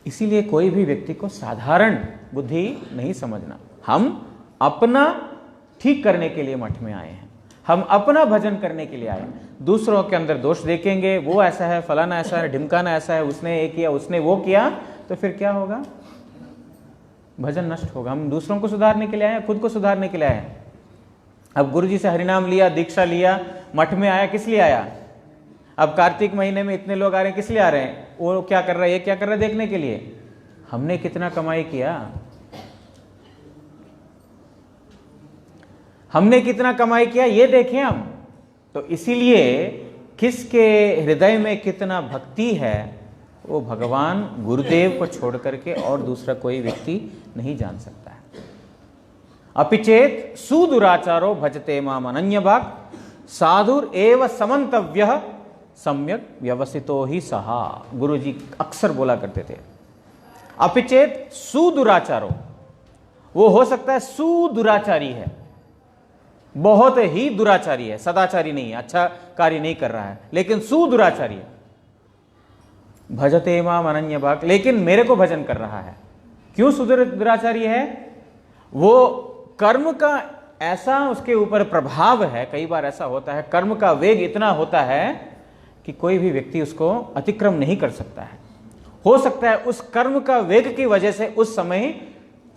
इसीलिए कोई भी व्यक्ति को साधारण बुद्धि नहीं समझना। हम अपना ठीक करने के लिए मठ में आए हैं, हम अपना भजन करने के लिए आए। दूसरों के अंदर दोष देखेंगे, वो ऐसा है, फलाना ऐसा है, ढिमकाना ऐसा है, उसने ये किया, उसने वो किया, तो फिर क्या होगा? भजन नष्ट होगा। हम दूसरों को सुधारने के लिए आए, खुद को सुधारने के लिए आए। अब गुरुजी से हरिनाम लिया, दीक्षा लिया, मठ में आया, किस लिए आया? अब कार्तिक महीने में इतने लोग आ रहे हैं, किस लिए आ रहे हैं? वो क्या कर रहा है, ये क्या कर रहा है, देखने के लिए। हमने कितना कमाई किया, हमने कितना कमाई किया, ये देखें हम। तो इसीलिए किसके हृदय में कितना भक्ति है, वो भगवान गुरुदेव को छोड़ करके और दूसरा कोई व्यक्ति नहीं जान सकता है। अपिचेत सुदुराचारो भजते माम अनन्यभाग साधुर एव समन्तव्यः सम्यक व्यवसितो ही सहा। गुरुजी अक्सर बोला करते थे, अपिचेत सुदुराचारो, वो हो सकता है सुदुराचारी है, बहुत ही दुराचारी है, सदाचारी नहीं है, अच्छा कार्य नहीं कर रहा है, लेकिन सुदुराचारी है। भजते माम अनन्य भाग, लेकिन मेरे को भजन कर रहा है। क्यों दुराचारी है? वो कर्म का ऐसा उसके ऊपर प्रभाव है, कई बार ऐसा होता है, कर्म का वेग इतना होता है कि कोई भी व्यक्ति उसको अतिक्रम नहीं कर सकता है। हो सकता है उस कर्म का वेग की वजह से उस समय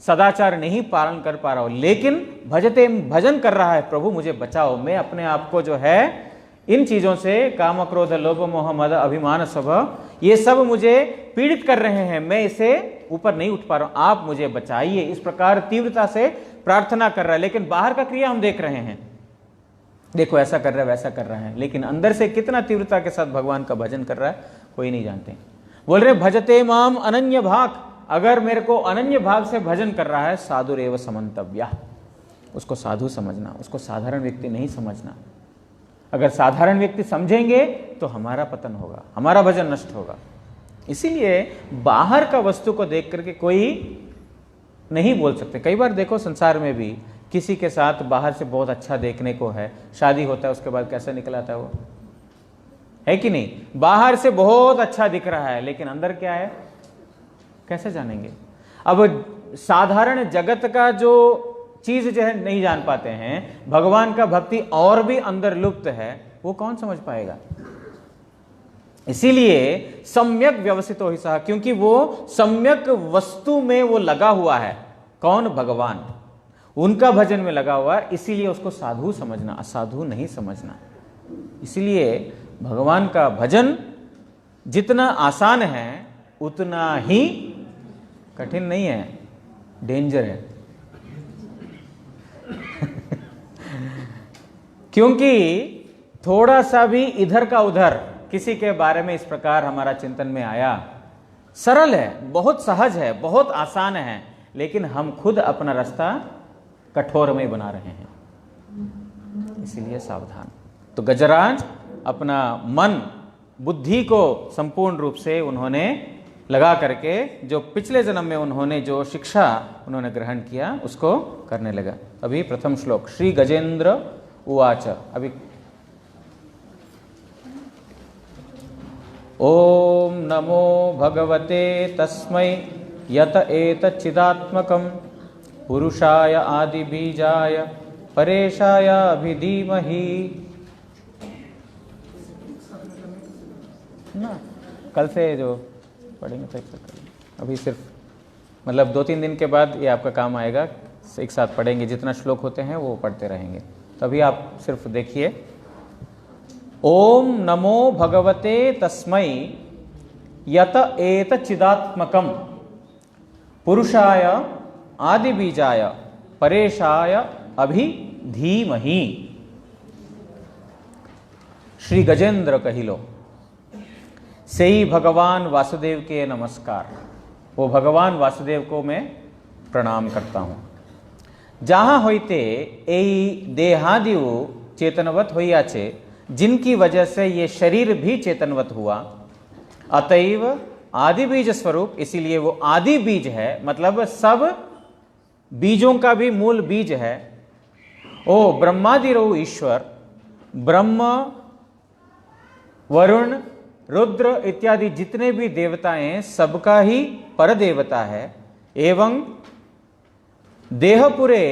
सदाचार नहीं पालन कर पा रहा हो, लेकिन भजन कर रहा है, प्रभु मुझे बचाओ, मैं अपने आप को जो है इन चीजों से, काम क्रोध लोभ मोह मद अभिमान स्वभाव, ये सब मुझे पीड़ित कर रहे हैं, मैं इसे ऊपर नहीं उठ पा रहा हूं, आप मुझे बचाइए, इस प्रकार तीव्रता से प्रार्थना कर रहा है। लेकिन बाहर का क्रिया हम देख रहे हैं, देखो ऐसा कर रहा है वैसा कर रहा है, लेकिन अंदर से कितना तीव्रता के साथ भगवान का भजन कर रहा है कोई नहीं जानते। बोल रहे भजते माम अनन्य भाग, अगर मेरे को अनन्य भाव से भजन कर रहा है, साधुरेव समन्तव्या, उसको साधु समझना, उसको साधारण व्यक्ति नहीं समझना। अगर साधारण व्यक्ति समझेंगे तो हमारा पतन होगा, हमारा भजन नष्ट होगा। इसीलिए बाहर का वस्तु को देख करके कोई नहीं बोल सकते। कई बार देखो संसार में भी किसी के साथ बाहर से बहुत अच्छा देखने को है, शादी होता है उसके बाद कैसा निकल आता है वो, है कि नहीं? बाहर से बहुत अच्छा दिख रहा है लेकिन अंदर क्या है कैसे जानेंगे? अब साधारण जगत का जो चीज जो है नहीं जान पाते हैं, भगवान का भक्ति और भी अंदर लुप्त है, वो कौन समझ पाएगा? इसीलिए सम्यक व्यवस्थित हो ही सहा, क्योंकि वो सम्यक वस्तु में वो लगा हुआ है। कौन? भगवान, उनका भजन में लगा हुआ है, इसीलिए उसको साधु समझना, असाधु नहीं समझना। इसीलिए भगवान का भजन जितना आसान है उतना ही कठिन नहीं है, डेंजर है। क्योंकि थोड़ा सा भी इधर का उधर किसी के बारे में इस प्रकार हमारा चिंतन में आया, सरल है, बहुत सहज है, बहुत आसान है, लेकिन हम खुद अपना रास्ता कठोरमय बना रहे हैं। इसीलिए सावधान। तो गजराज अपना मन बुद्धि को संपूर्ण रूप से उन्होंने लगा करके, जो पिछले जन्म में उन्होंने जो शिक्षा उन्होंने ग्रहण किया उसको करने लगा। अभी प्रथम श्लोक, श्री गजेंद्र उवाच। अभी ओम नमो भगवते तस्मै यत एतच्चिदात्मकं पुरुषाय आदि बीजाय परेशाय अभिधीमहि। ना कल से जो पढ़ेंगे तो अभी सिर्फ मतलब 2-3 दिन के बाद ये आपका काम आएगा, एक साथ पढ़ेंगे, जितना श्लोक होते हैं वो पढ़ते रहेंगे। तो अभी आप सिर्फ देखिए, ओम नमो भगवते तस्मै यत एतच्चिदात्मकं पुरुषाय आदि बीजाय परेशाय अभिधीमहि। श्री गजेंद्र कहिलो, से ही भगवान वासुदेव के नमस्कार। वो भगवान वासुदेव को मैं प्रणाम करता हूँ। जहाँ होते एई देहादिव चेतनवत होइयाचे, जिनकी वजह से ये शरीर भी चेतनवत हुआ, अतएव आदि बीज स्वरूप, इसीलिए वो आदि बीज है, मतलब सब बीजों का भी मूल बीज है। ओ ब्रह्मादिरो ईश्वर, ब्रह्म वरुण रुद्र इत्यादि जितने भी देवताएं सबका ही पर देवता है, एवं देहपुरे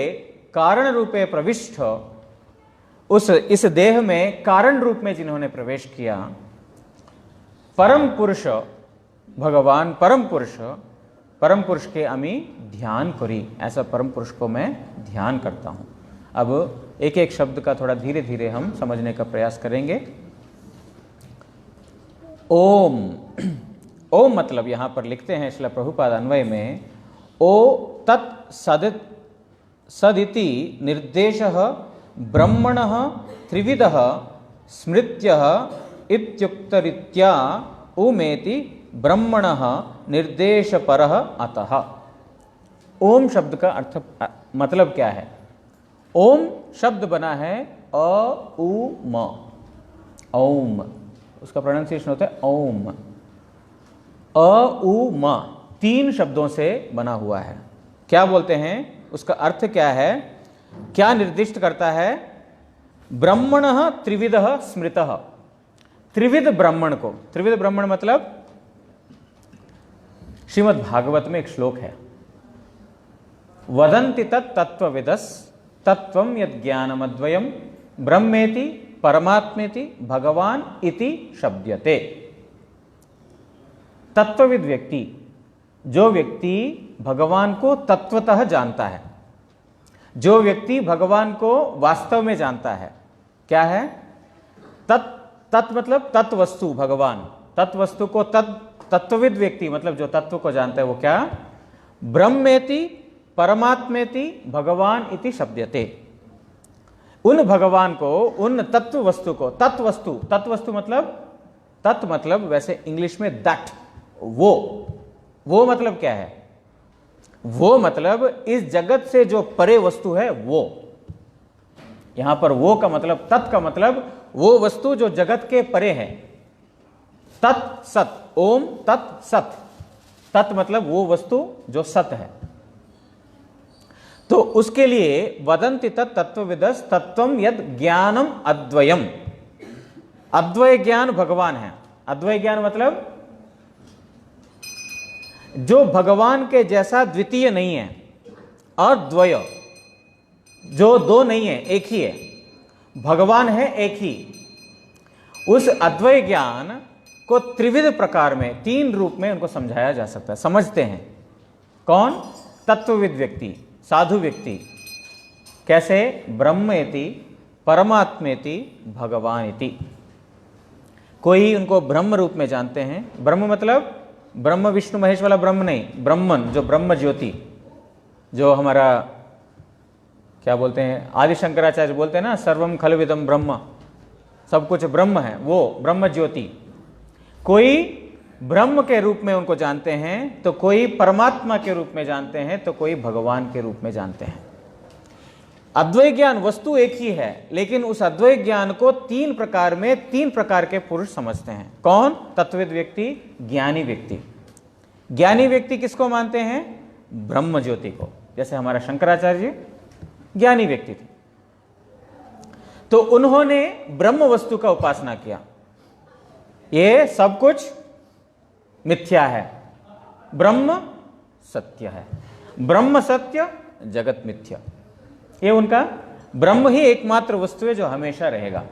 कारण रूपे प्रविष्ट, इस देह में कारण रूप में जिन्होंने प्रवेश किया, परम पुरुष भगवान, परम पुरुष के अमी ध्यान करी, ऐसा परम पुरुष को मैं ध्यान करता हूं। अब एक एक शब्द का थोड़ा धीरे धीरे हम समझने का प्रयास करेंगे। ओम, ओम मतलब यहां पर लिखते हैं श्रील प्रभुपाद अन्वय में, ओ तत् सदिति निर्देशः ब्रह्मणः त्रिविधः स्मृत्यः इत्युक्तरीत्या ओमेति ब्रह्मणः निर्देशपरः अतः। ओम शब्द का अर्थ मतलब क्या है? ओम शब्द बना है अ उ म, ओम, उसका प्रोनाउंसिएशन होता है ओम। अ उ म 3 शब्दों से बना हुआ है। क्या बोलते हैं? उसका अर्थ क्या है? क्या निर्दिष्ट करता है? ब्रह्मणः त्रिविधः स्मृतः, त्रिविध ब्राह्मण को, त्रिविध ब्राह्मण मतलब श्रीमद् भागवत में एक श्लोक है, वदन्ति तत्त्वविदस् तत्त्वं यद् ज्ञानमद्वयम् ब्रह्मेति परमात्मेति भगवान इति शब्दते। तत्वविद व्यक्ति, जो व्यक्ति भगवान को तत्वतः जानता है, जो व्यक्ति भगवान को वास्तव में जानता है, क्या है? तत् मतलब तत्वस्तु, भगवान तत्वस्तु को तत्वविद व्यक्ति मतलब जो तत्व को जानता है वो क्या? ब्रह्मेति परमात्मेति भगवान इति शब्दते। उन भगवान को, उन तत्व वस्तु को, तत्वस्तु मतलब वैसे इंग्लिश में दैट, वो मतलब क्या है? वो मतलब इस जगत से जो परे वस्तु है वो। यहां पर वो का मतलब, तत् का मतलब वो वस्तु जो जगत के परे है। तत् सत, ओम तत् सत, तत् मतलब वो वस्तु जो सत है। तो उसके लिए वदन्ति तत्त्वविदस् तत्त्वं यद् ज्ञानम अद्वयम्। अद्वय ज्ञान भगवान है। अद्वय ज्ञान मतलब जो भगवान के जैसा द्वितीय नहीं है, और द्वय जो दो नहीं है, एक ही है। भगवान है एक ही। उस अद्वय ज्ञान को त्रिविध प्रकार में, तीन रूप में उनको समझाया जा सकता है। समझते हैं कौन? तत्वविद व्यक्ति, साधु व्यक्ति। कैसे? ब्रह्मेति परमात्मेति भगवान इति। कोई उनको ब्रह्म रूप में जानते हैं। ब्रह्म मतलब ब्रह्म विष्णु महेश वाला ब्रह्म नहीं, ब्रह्मन जो ब्रह्म ज्योति, जो हमारा क्या बोलते हैं, आदि शंकराचार्य बोलते हैं ना, सर्वम खलविदम ब्रह्म, सब कुछ ब्रह्म है, वो ब्रह्म ज्योति। कोई ब्रह्म के रूप में उनको जानते हैं, तो कोई परमात्मा के रूप में जानते हैं, तो कोई भगवान के रूप में जानते हैं। अद्वैत ज्ञान वस्तु एक ही है, लेकिन उस अद्वैत ज्ञान को तीन प्रकार में, तीन प्रकार के पुरुष समझते हैं। कौन? तत्वविद व्यक्ति, ज्ञानी व्यक्ति। ज्ञानी व्यक्ति किसको मानते हैं? ब्रह्म ज्योति को। जैसे हमारा शंकराचार्य जी ज्ञानी व्यक्ति थे, तो उन्होंने ब्रह्म वस्तु का उपासना किया। ये सब कुछ मिथ्या है, ब्रह्म सत्य है। ब्रह्म सत्य, जगत मिथ्या। ये उनका ब्रह्म ही एकमात्र वस्तु है जो हमेशा रहेगा,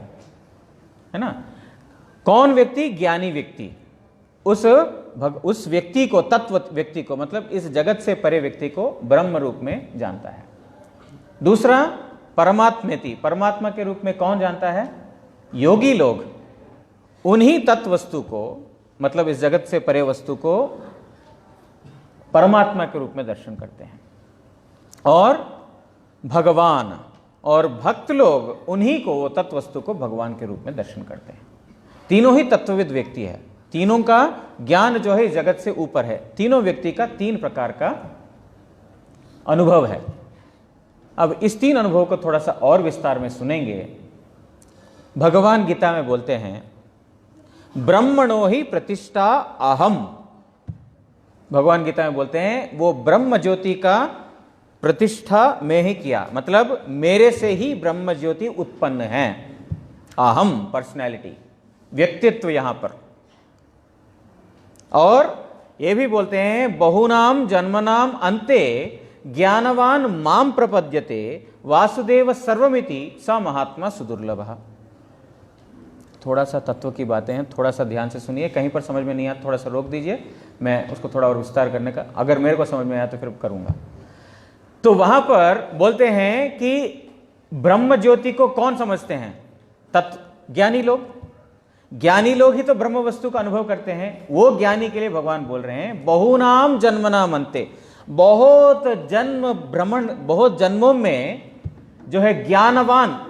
है ना। कौन व्यक्ति? ज्ञानी व्यक्ति। उस व्यक्ति को, तत्व व्यक्ति को, मतलब इस जगत से परे व्यक्ति को ब्रह्म रूप में जानता है। दूसरा परमात्मेति, परमात्मा के रूप में कौन जानता है? योगी लोग उन्हीं तत्व वस्तु को, मतलब इस जगत से परे वस्तु को परमात्मा के रूप में दर्शन करते हैं। और भगवान और भक्त लोग उन्हीं को, वो तत्व वस्तु को भगवान के रूप में दर्शन करते हैं। तीनों ही तत्वविद व्यक्ति है। तीनों का ज्ञान जो है जगत से ऊपर है। तीनों व्यक्ति का तीन प्रकार का अनुभव है। अब इस तीन अनुभव को थोड़ा सा और विस्तार में सुनेंगे। भगवान गीता में बोलते हैं, ब्रह्मणो ही प्रतिष्ठा अहम। भगवान गीता में बोलते हैं वो ब्रह्म ज्योति का प्रतिष्ठा में ही किया, मतलब मेरे से ही ब्रह्म ज्योति उत्पन्न है। अहम पर्सनैलिटी, व्यक्तित्व यहां पर। और ये भी बोलते हैं बहुनाम जन्मनाम अंते ज्ञानवान माम प्रपद्यते वासुदेव सर्वमिति स महात्मा सुदुर्लभ। थोड़ा सा तत्व की बातें हैं, थोड़ा सा ध्यान से सुनिए। कहीं पर समझ में नहीं आया थोड़ा सा रोक दीजिए, मैं उसको थोड़ा और विस्तार करने का, अगर मेरे को समझ में आया तो फिर करूंगा। तो वहां पर बोलते हैं कि ब्रह्म ज्योति को कौन समझते हैं? तत्व ज्ञानी लोग। ज्ञानी लोग ही तो ब्रह्म वस्तु का अनुभव करते हैं। वो ज्ञानी के लिए भगवान बोल रहे हैं बहुनाम जन्मनाम अंते, बहुत जन्म भ्रमण, बहुत जन्मों में जो है ज्ञानवान,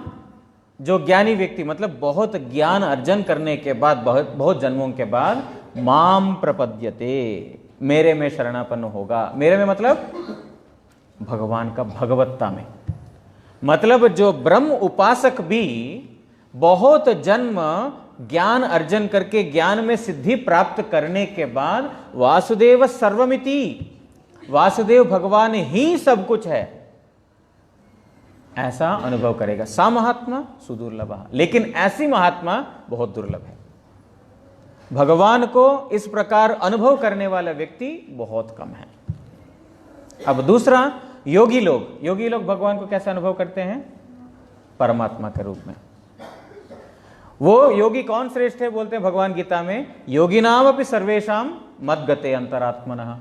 जो ज्ञानी व्यक्ति, मतलब बहुत ज्ञान अर्जन करने के बाद, बहुत जन्मों के बाद, माम प्रपद्यते, मेरे में शरणापन्न होगा। मेरे में मतलब भगवान का, भगवत्ता में। मतलब जो ब्रह्म उपासक भी बहुत जन्म ज्ञान अर्जन करके, ज्ञान में सिद्धि प्राप्त करने के बाद, वासुदेव सर्वमिति, वासुदेव भगवान ही सब कुछ है, ऐसा अनुभव करेगा। सा महात्मा सुदुर्लभ। लेकिन ऐसी महात्मा बहुत दुर्लभ है। भगवान को इस प्रकार अनुभव करने वाला व्यक्ति बहुत कम है। अब दूसरा, योगी लोग भगवान को कैसे अनुभव करते हैं? परमात्मा के रूप में। वो योगी कौन श्रेष्ठ है? बोलते हैं भगवान गीता में, योगिनाम अपि सर्वेषाम मद्गते अंतरात्मनः।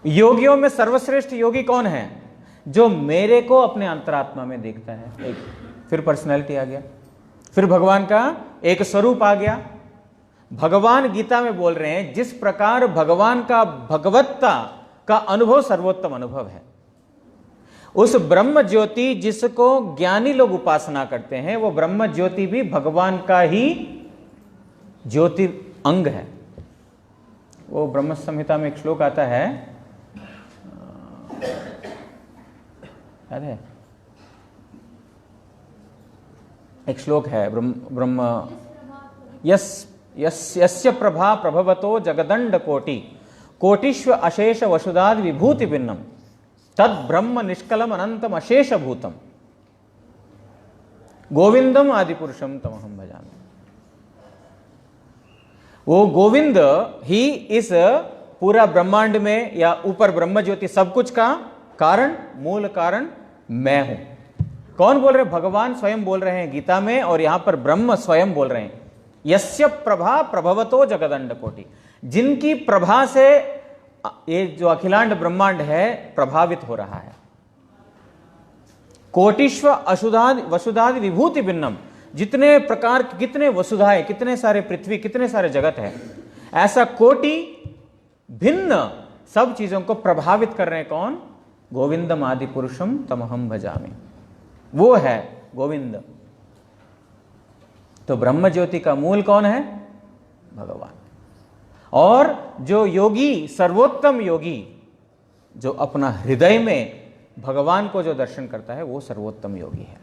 योगियों में सर्वश्रेष्ठ योगी कौन है? जो मेरे को अपने अंतरात्मा में देखता है। एक फिर पर्सनैलिटी आ गया, फिर भगवान का एक स्वरूप आ गया। भगवान गीता में बोल रहे हैं जिस प्रकार भगवान का भगवत्ता का अनुभव सर्वोत्तम अनुभव है, उस ब्रह्म ज्योति जिसको ज्ञानी लोग उपासना करते हैं, वो ब्रह्म ज्योति भी भगवान का ही ज्योति अंग है। वो ब्रह्म संहिता में एक श्लोक आता है, याद है? एक श्लोक है, ब्रह्म यस्य प्रभा प्रभवतो जगदंड कोटि कोटिश्व अशेष वसुधाद विभूति भिन्नम तद ब्रह्म निष्कलम अनंतम अशेष भूतम गोविंदम आदि पुरुषम तमहम भजामि। वो गोविंद ही इस पूरा ब्रह्मांड में या ऊपर ब्रह्म ज्योति सब कुछ का कारण, मूल कारण मैं हूं। कौन बोल रहे? भगवान स्वयं बोल रहे हैं गीता में, और यहां पर ब्रह्म स्वयं बोल रहे हैं, यस्य प्रभा प्रभवतो जगदंड कोटि। जिनकी प्रभा से ये जो अखिलांड ब्रह्मांड है प्रभावित हो रहा है। कोटिश्व अशुधादि वसुधादि विभूति भिन्नम, जितने प्रकार, कितने वसुधाएं, कितने सारे पृथ्वी, कितने सारे जगत है, ऐसा कोटि भिन्न सब चीजों को प्रभावित कर रहे हैं। कौन? गोविंदम आदि पुरुषम तमहम भजामि। वो है गोविंद। तो ब्रह्म ज्योति का मूल कौन है? भगवान। और जो योगी, सर्वोत्तम योगी, जो अपना हृदय में भगवान को जो दर्शन करता है, वो सर्वोत्तम योगी है।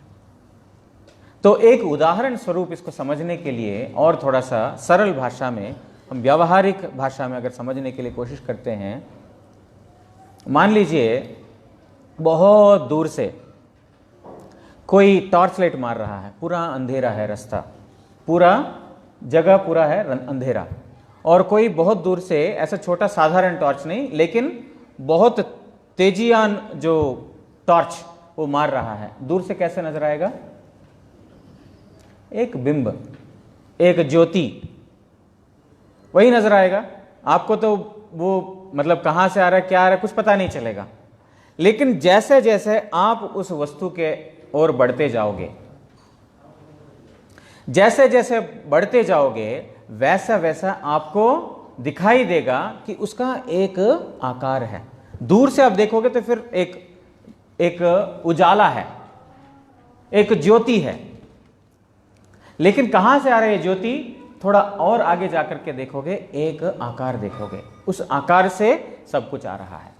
तो एक उदाहरण स्वरूप इसको समझने के लिए और थोड़ा सा सरल भाषा में, हम व्यावहारिक भाषा में अगर समझने के लिए कोशिश करते हैं, मान लीजिए बहुत दूर से कोई टॉर्च लाइट मार रहा है, पूरा अंधेरा है, रास्ता पूरा, जगह पूरा है अंधेरा, और कोई बहुत दूर से ऐसा छोटा साधारण टॉर्च नहीं, लेकिन बहुत तेजियान जो टॉर्च वो मार रहा है, दूर से कैसे नजर आएगा? एक बिंब, एक ज्योति, वही नजर आएगा आपको। तो वो मतलब कहां से आ रहा है, क्या आ रहा है, कुछ पता नहीं चलेगा। लेकिन जैसे जैसे आप उस वस्तु के ओर बढ़ते जाओगे, जैसे जैसे बढ़ते जाओगे, वैसा वैसा आपको दिखाई देगा कि उसका एक आकार है। दूर से आप देखोगे तो फिर एक उजाला है, एक ज्योति है। लेकिन कहां से आ रही है ज्योति? थोड़ा और आगे जाकर के देखोगे, एक आकार देखोगे, उस आकार से सब कुछ आ रहा है।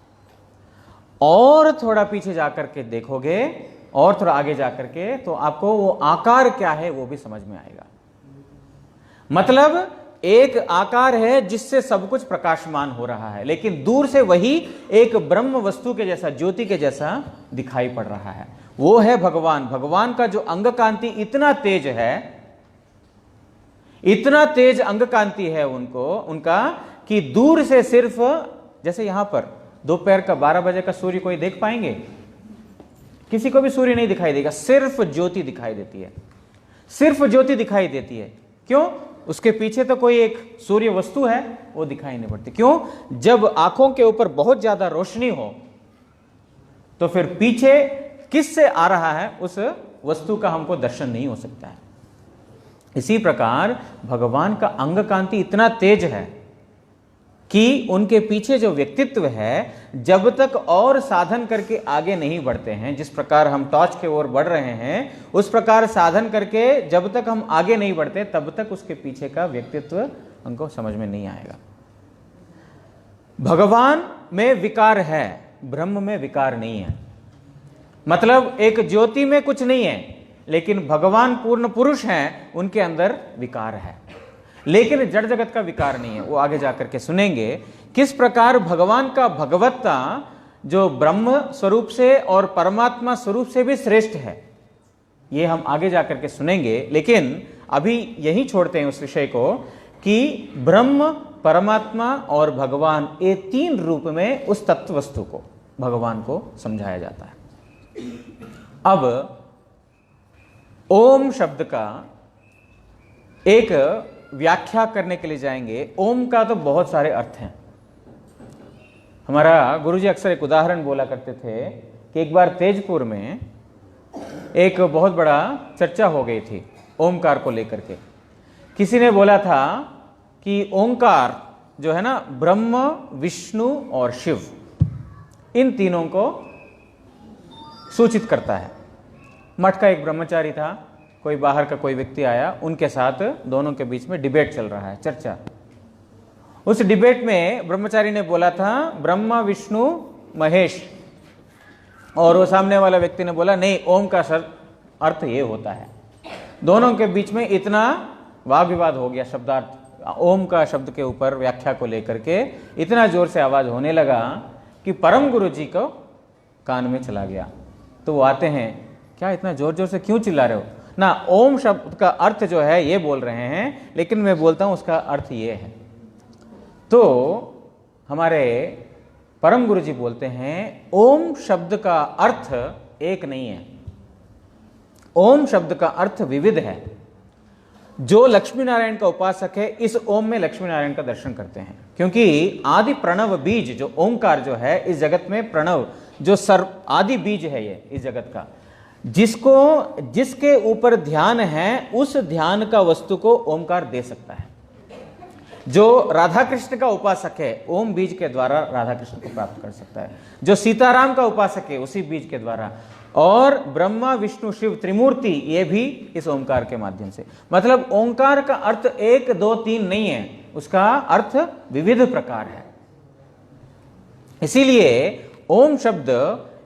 और थोड़ा पीछे जाकर के देखोगे, और थोड़ा आगे जाकर के, तो आपको वो आकार क्या है वो भी समझ में आएगा। मतलब एक आकार है जिससे सब कुछ प्रकाशमान हो रहा है, लेकिन दूर से वही एक ब्रह्म वस्तु के जैसा, ज्योति के जैसा दिखाई पड़ रहा है। वो है भगवान। भगवान का जो अंग कांति इतना तेज है, इतना तेज अंग कांति है उनका कि दूर से सिर्फ, जैसे यहां पर दोपहर का 12 बजे का सूर्य कोई देख पाएंगे? किसी को भी सूर्य नहीं दिखाई देगा, सिर्फ ज्योति दिखाई देती है, सिर्फ ज्योति दिखाई देती है। क्यों? उसके पीछे तो कोई एक सूर्य वस्तु है, वो दिखाई नहीं पड़ती। क्यों? जब आंखों के ऊपर बहुत ज्यादा रोशनी हो तो फिर पीछे किससे आ रहा है उस वस्तु का हमको दर्शन नहीं हो सकता है। इसी प्रकार भगवान का अंग कांति इतना तेज है कि उनके पीछे जो व्यक्तित्व है, जब तक और साधन करके आगे नहीं बढ़ते हैं, जिस प्रकार हम टॉर्च के ओर बढ़ रहे हैं, उस प्रकार साधन करके जब तक हम आगे नहीं बढ़ते, तब तक उसके पीछे का व्यक्तित्व हमको समझ में नहीं आएगा। भगवान में विकार है, ब्रह्म में विकार नहीं है। मतलब एक ज्योति में कुछ नहीं है, लेकिन भगवान पूर्ण पुरुष हैं, उनके अंदर विकार है, लेकिन जड़ जगत का विकार नहीं है। वो आगे जाकर के सुनेंगे किस प्रकार भगवान का भगवत्ता जो ब्रह्म स्वरूप से और परमात्मा स्वरूप से भी श्रेष्ठ है, ये हम आगे जाकर के सुनेंगे। लेकिन अभी यही छोड़ते हैं उस विषय को कि ब्रह्म, परमात्मा और भगवान, ये तीन रूप में उस तत्व वस्तु को, भगवान को समझाया जाता है। अब ओम शब्द का एक व्याख्या करने के लिए जाएंगे। ओम का तो बहुत सारे अर्थ हैं। हमारा गुरुजी अक्सर एक उदाहरण बोला करते थे कि एक बार तेजपुर में एक बहुत बड़ा चर्चा हो गई थी ओमकार को लेकर के। किसी ने बोला था कि ओंकार जो है ना, ब्रह्म, विष्णु और शिव, इन तीनों को सूचित करता है। मठ का एक ब्रह्मचारी था, कोई बाहर का कोई व्यक्ति आया, उनके साथ दोनों के बीच में डिबेट चल रहा है, चर्चा। उस डिबेट में ब्रह्मचारी ने बोला था ब्रह्मा, विष्णु, महेश, और वो सामने वाला व्यक्ति ने बोला नहीं, ओम का अर्थ ये होता है। दोनों के बीच में इतना वाद विवाद हो गया, शब्दार्थ ओम का शब्द के ऊपर व्याख्या को लेकर के इतना जोर से आवाज होने लगा कि परम गुरु जी को कान में चला गया। तो वो आते हैं, क्या इतना जोर जोर से क्यों चिल्ला रहे हो ना, ओम शब्द का अर्थ जो है ये बोल रहे हैं, लेकिन मैं बोलता हूं उसका अर्थ ये है। तो हमारे परम गुरु जी बोलते हैं ओम शब्द का अर्थ एक नहीं है, ओम शब्द का अर्थ विविध है। जो लक्ष्मी नारायण का उपासक है, इस ओम में लक्ष्मी नारायण का दर्शन करते हैं, क्योंकि आदि प्रणव बीज जो ओंकार जो है इस जगत में, प्रणव जो सर्व आदि बीज है ये इस जगत का, जिसके ऊपर ध्यान है, उस ध्यान का वस्तु को ओंकार दे सकता है। जो राधा कृष्ण का उपासक है, ओम बीज के द्वारा राधा कृष्ण को प्राप्त कर सकता है। जो सीताराम का उपासक है, उसी बीज के द्वारा। और ब्रह्मा, विष्णु, शिव, त्रिमूर्ति, ये भी इस ओंकार के माध्यम से। मतलब ओंकार का अर्थ 1, 2, 3 नहीं है, उसका अर्थ विविध प्रकार है। इसीलिए ओम शब्द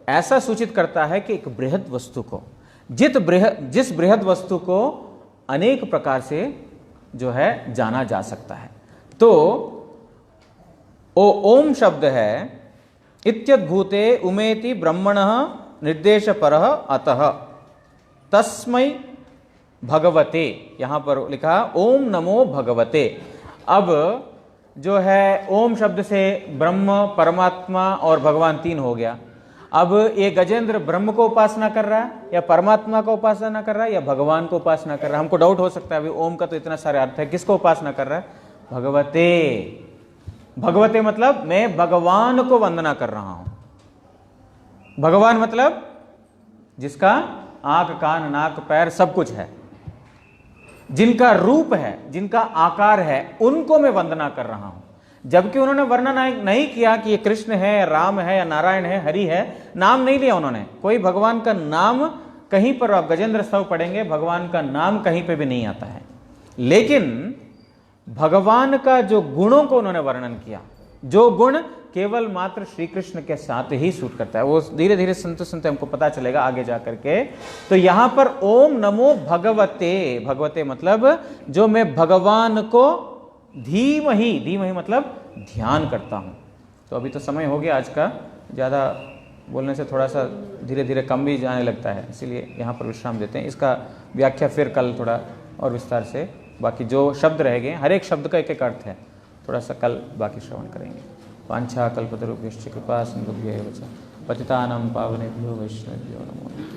ऐसा सूचित करता है कि एक बृहद वस्तु को, जिस बृहद वस्तु को अनेक प्रकार से जो है जाना जा सकता है। तो ओम शब्द है इत्यद्भूते उमेति ब्रह्मणः निर्देश परः अतः तस्मै भगवते, यहां पर लिखा ओम नमो भगवते। अब जो है ओम शब्द से ब्रह्म, परमात्मा और भगवान तीन हो गया। अब ये गजेंद्र ब्रह्म को उपासना कर रहा है या परमात्मा को उपासना कर रहा है या भगवान को उपासना कर रहा है। हमको डाउट हो सकता है अभी ओम का तो इतना सारे अर्थ है, किसको उपासना कर रहा है? भगवते। भगवते मतलब मैं भगवान को वंदना कर रहा हूं। भगवान मतलब जिसका आंख, कान, नाक, पैर सब कुछ है, जिनका रूप है, जिनका आकार है, उनको मैं वंदना कर रहा हूं। जबकि उन्होंने वर्णन नहीं किया कि ये कृष्ण है, राम है या नारायण है, हरि है, नाम नहीं लिया उन्होंने। कोई भगवान का नाम कहीं पर आप गजेंद्र स्तव पढ़ेंगे, भगवान का नाम कहीं पे भी नहीं आता है। लेकिन भगवान का जो गुणों को उन्होंने वर्णन किया, जो गुण केवल मात्र श्री कृष्ण के साथ ही सूट करता है, वो धीरे धीरे सुनते सुनते हमको पता चलेगा आगे जाकर के। तो यहां पर ओम नमो भगवते, भगवते मतलब जो मैं भगवान को धीमहि, धीमहि मतलब ध्यान करता हूं। तो अभी तो समय हो गया आज का, ज्यादा बोलने से थोड़ा सा धीरे धीरे कम भी जाने लगता है, इसीलिए यहाँ पर विश्राम देते हैं। इसका व्याख्या फिर कल थोड़ा और विस्तार से, बाकी जो शब्द रह गए, हर एक शब्द का एक एक अर्थ है, थोड़ा सा कल बाकी श्रवण करेंगे। वांछा कल्पतरुभ्यश्च कृपा सिन्धुभ्यो एव च पतितानां पावनेभ्यो वैष्णवेभ्यो नमो नमः।